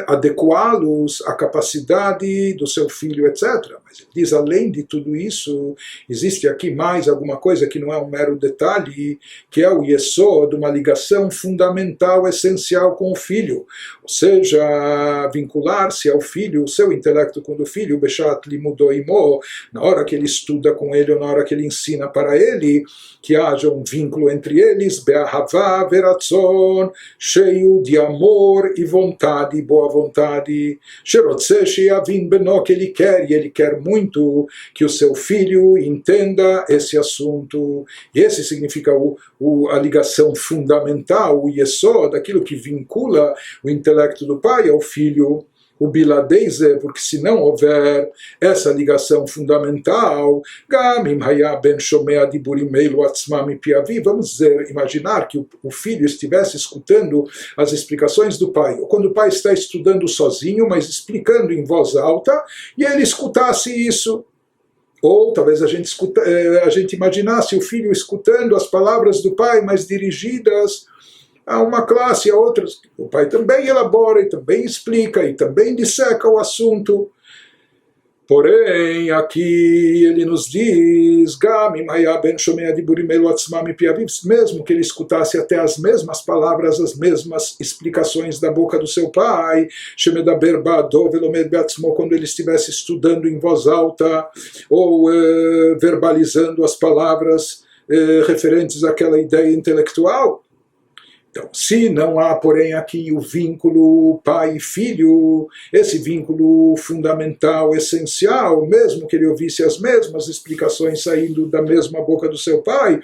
S1: adequá-los à capacidade do seu filho, etc. Mas ele diz, além de tudo isso, existe aqui mais alguma coisa que não é um mero detalhe, que é o Yesod, uma ligação fundamental, essencial com o filho. Ou seja, vincular-se ao filho, o seu intelecto com o do filho, Beshat limudou imo, na hora que ele estuda com ele ou na hora que ele ensina para ele, que haja um vínculo entre eles, be'ahavá veratzon, cheio de amor e vontade, boa vontade, sherotze sheyavin beno, que ele quer, e ele quer muito que o seu filho entenda esse assunto. E esse significa a ligação fundamental, o yesod, aquilo que vincula o intelecto do pai ao filho. O biladeize, porque se não houver essa ligação fundamental, vamos dizer, imaginar que o filho estivesse escutando as explicações do pai, ou quando o pai está estudando sozinho, mas explicando em voz alta, e ele escutasse isso. Ou talvez a gente imaginasse o filho escutando as palavras do pai, mas dirigidas a uma classe, a outras. O pai também elabora, e também explica, e também disseca o assunto. Porém, aqui ele nos diz, mesmo que ele escutasse até as mesmas palavras, as mesmas explicações da boca do seu pai, quando ele estivesse estudando em voz alta, ou verbalizando as palavras referentes àquela ideia intelectual. Então, se não há, porém, aqui o vínculo pai e filho, esse vínculo fundamental, essencial, mesmo que ele ouvisse as mesmas explicações saindo da mesma boca do seu pai,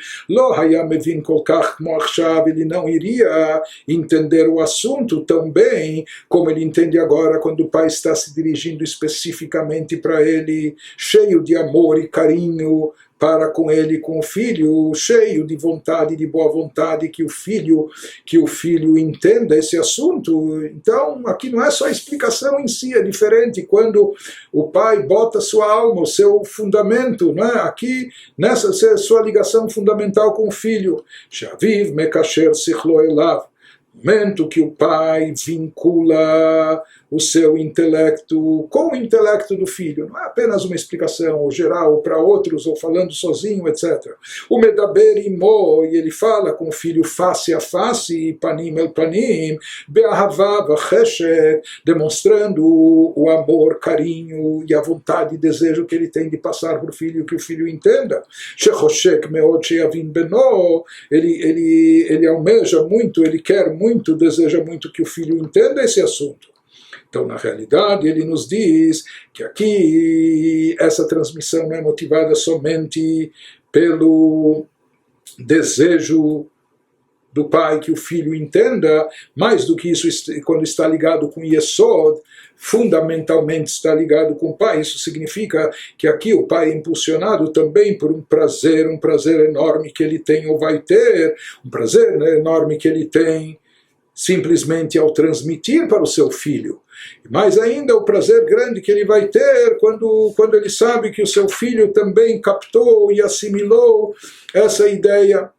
S1: ele não iria entender o assunto tão bem como ele entende agora quando o pai está se dirigindo especificamente para ele, cheio de amor e carinho, para com ele, com o filho, cheio de vontade, de boa vontade, que o filho entenda esse assunto. Então, aqui não é só a explicação em si, é diferente quando o pai bota sua alma, o seu fundamento, não é? Aqui, nessa sua ligação fundamental com o filho. Shaviv mekasher sichlo elav. Momento que o pai vincula o seu intelecto com o intelecto do filho, não é apenas uma explicação geral para outros, ou falando sozinho, etc. O medaber imo, e ele fala com o filho face a face, panim el panim, be'ahavá v'cheshet, demonstrando o amor, carinho e a vontade e desejo que ele tem de passar para o filho, que o filho entenda. Shechoshek meod sheyavin beno, ele almeja muito, ele quer muito, deseja muito que o filho entenda esse assunto. Então, na realidade, ele nos diz que aqui essa transmissão não é motivada somente pelo desejo do pai que o filho entenda, mais do que isso, quando está ligado com Yesod, fundamentalmente está ligado com o pai. Isso significa que aqui o pai é impulsionado também por um prazer enorme que ele tem ou vai ter, um prazer enorme que ele tem simplesmente ao transmitir para o seu filho. Mais ainda, o prazer grande que ele vai ter quando ele sabe que o seu filho também captou e assimilou essa ideia.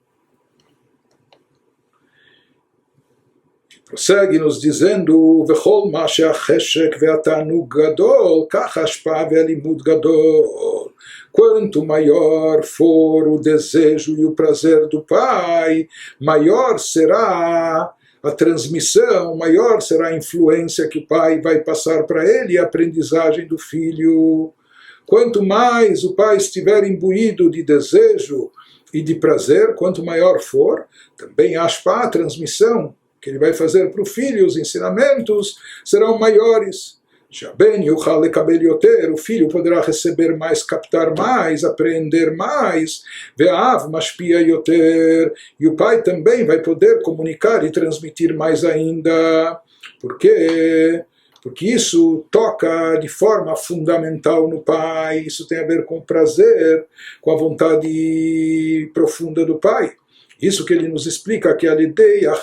S1: Prossegue nos dizendo, V'chol ma she'acheshek ve'atanug gadol, kach hashpa ve'alimud gadol. Quanto maior for o desejo e o prazer do pai, maior será a transmissão, maior será a influência que o pai vai passar para ele e a aprendizagem do filho. Quanto mais o pai estiver imbuído de desejo e de prazer, quanto maior for, também a transmissão que ele vai fazer para o filho, os ensinamentos serão maiores. O filho poderá receber mais, captar mais, aprender mais. E o pai também vai poder comunicar e transmitir mais ainda. Por quê? Porque isso toca de forma fundamental no pai, isso tem a ver com o prazer, com a vontade profunda do pai. Isso que ele nos explica, que a ideia,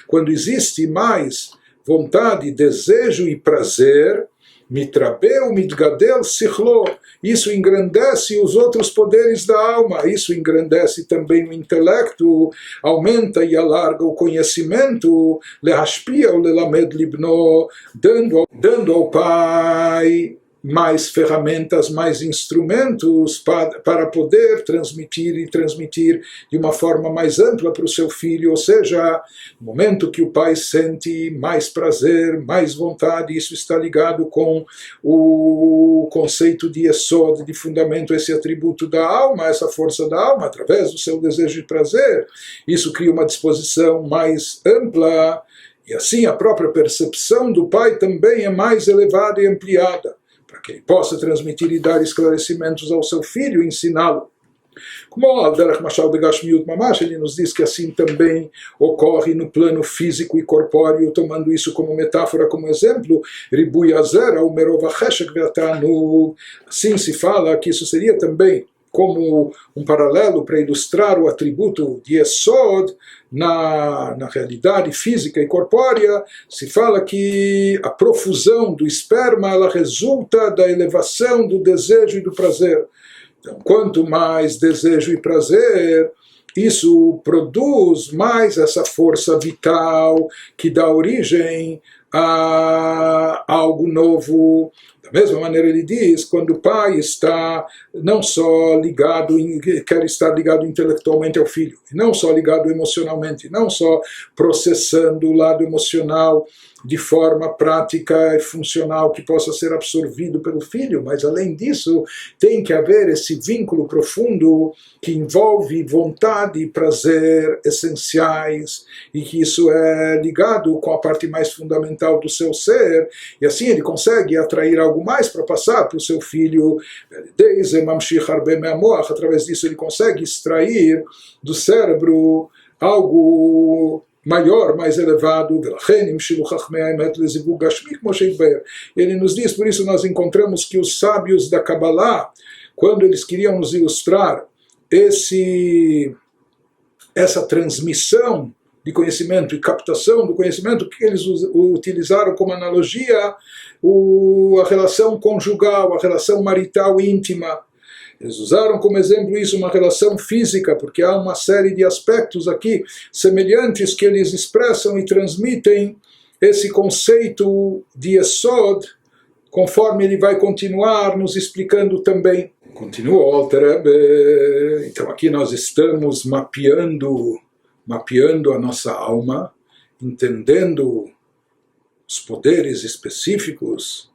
S1: quando existe mais vontade, desejo e prazer, mitrabeu, mitgadel, sichlo, isso engrandece os outros poderes da alma, isso engrandece também o intelecto, aumenta e alarga o conhecimento, lehashpia ou lelamed libno, dando ao pai mais ferramentas, mais instrumentos para poder transmitir de uma forma mais ampla para o seu filho, ou seja, no momento que o pai sente mais prazer, mais vontade, isso está ligado com o conceito de Yesod, de fundamento, esse atributo da alma, essa força da alma, através do seu desejo de prazer, isso cria uma disposição mais ampla, e assim a própria percepção do pai também é mais elevada e ampliada, para que ele possa transmitir e dar esclarecimentos ao seu filho e ensiná-lo. Como Al-Derech Mashal Begashmiut Mamash, ele nos diz que assim também ocorre no plano físico e corpóreo, tomando isso como metáfora, como exemplo, Ribui Azer, Umerov HaCheshek Ve'Tanug. Assim se fala que isso seria também como um paralelo para ilustrar o atributo de Yesod na realidade física e corpórea. Se fala que a profusão do esperma ela resulta da elevação do desejo e do prazer. Então, quanto mais desejo e prazer, isso produz mais essa força vital que dá origem a algo novo. Da mesma maneira ele diz, quando o pai está não só ligado, quer estar ligado intelectualmente ao filho, não só ligado emocionalmente, não só processando o lado emocional de forma prática e funcional que possa ser absorvido pelo filho, mas além disso tem que haver esse vínculo profundo que envolve vontade e prazer essenciais e que isso é ligado com a parte mais fundamental do seu ser, e assim ele consegue atrair algo mais para passar para o seu filho. Através disso ele consegue extrair do cérebro algo maior, mais elevado. Ele nos diz, por isso nós encontramos que os sábios da Kabbalah, quando eles queriam nos ilustrar essa transmissão de conhecimento e captação do conhecimento, que eles utilizaram como analogia a relação conjugal, a relação marital íntima. Eles usaram como exemplo isso uma relação física, porque há uma série de aspectos aqui semelhantes que eles expressam e transmitem esse conceito de Yesod, conforme ele vai continuar nos explicando também. Continua o Alter Rebbe. Então aqui nós estamos mapeando a nossa alma, entendendo os poderes específicos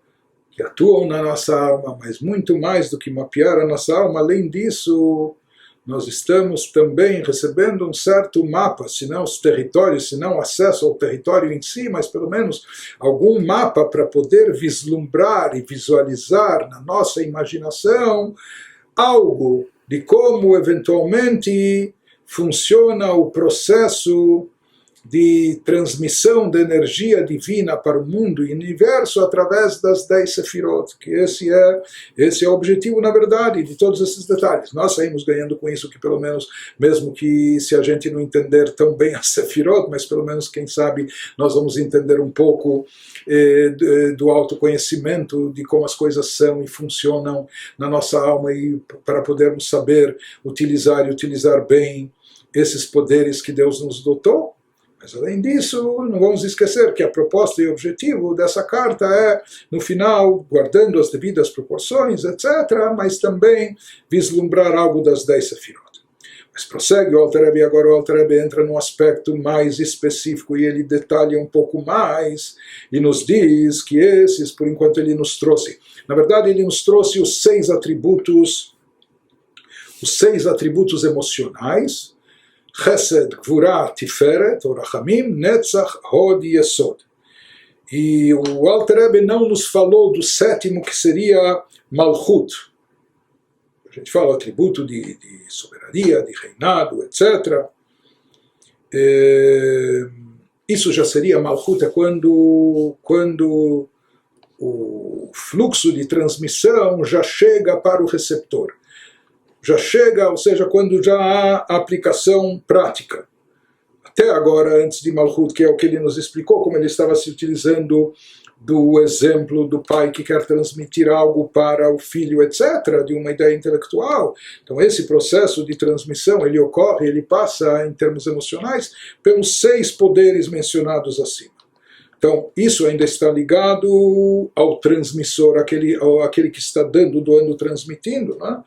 S1: que atuam na nossa alma, mas muito mais do que mapear a nossa alma, além disso, nós estamos também recebendo um certo mapa, se não os territórios, se não acesso ao território em si, mas pelo menos algum mapa para poder vislumbrar e visualizar na nossa imaginação algo de como eventualmente funciona o processo de transmissão de energia divina para o mundo e universo através das 10 Sefirot, que esse é o objetivo, na verdade, de todos esses detalhes. Nós saímos ganhando com isso, que pelo menos, mesmo que se a gente não entender tão bem as Sefirot, mas pelo menos, quem sabe, nós vamos entender um pouco do autoconhecimento, de como as coisas são e funcionam na nossa alma, e para podermos saber utilizar bem esses poderes que Deus nos dotou. Mas além disso, não vamos esquecer que a proposta e o objetivo dessa carta é, no final, guardando as devidas proporções, etc., mas também vislumbrar algo das 10 Sefirot. Mas prossegue o Alter Rebbe, agora o Alter Rebbe entra num aspecto mais específico e ele detalha um pouco mais e nos diz que esses, por enquanto, ele nos trouxe. Na verdade, ele nos trouxe os 6 atributos emocionais, Chesed, Gvurah, Tiferet, ou Rachamim, Netzach, Hod e Yesod. E o Alter Rebbe não nos falou do sétimo, que seria Malchut. A gente fala atributo de soberania, de reinado, etc. Isso já seria Malchut, é quando o fluxo de transmissão já chega para o receptor. Já chega, ou seja, quando já há aplicação prática. Até agora, antes de Malchut, que é o que ele nos explicou, como ele estava se utilizando do exemplo do pai que quer transmitir algo para o filho, etc., de uma ideia intelectual. Então, esse processo de transmissão, ele ocorre, ele passa, em termos emocionais, pelos 6 poderes mencionados acima. Então, isso ainda está ligado ao transmissor, aquele que está dando, doando, transmitindo, né?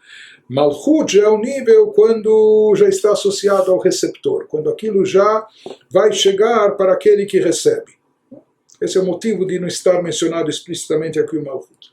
S1: Malchut é o nível quando já está associado ao receptor, quando aquilo já vai chegar para aquele que recebe. Esse é o motivo de não estar mencionado explicitamente aqui o Malchut.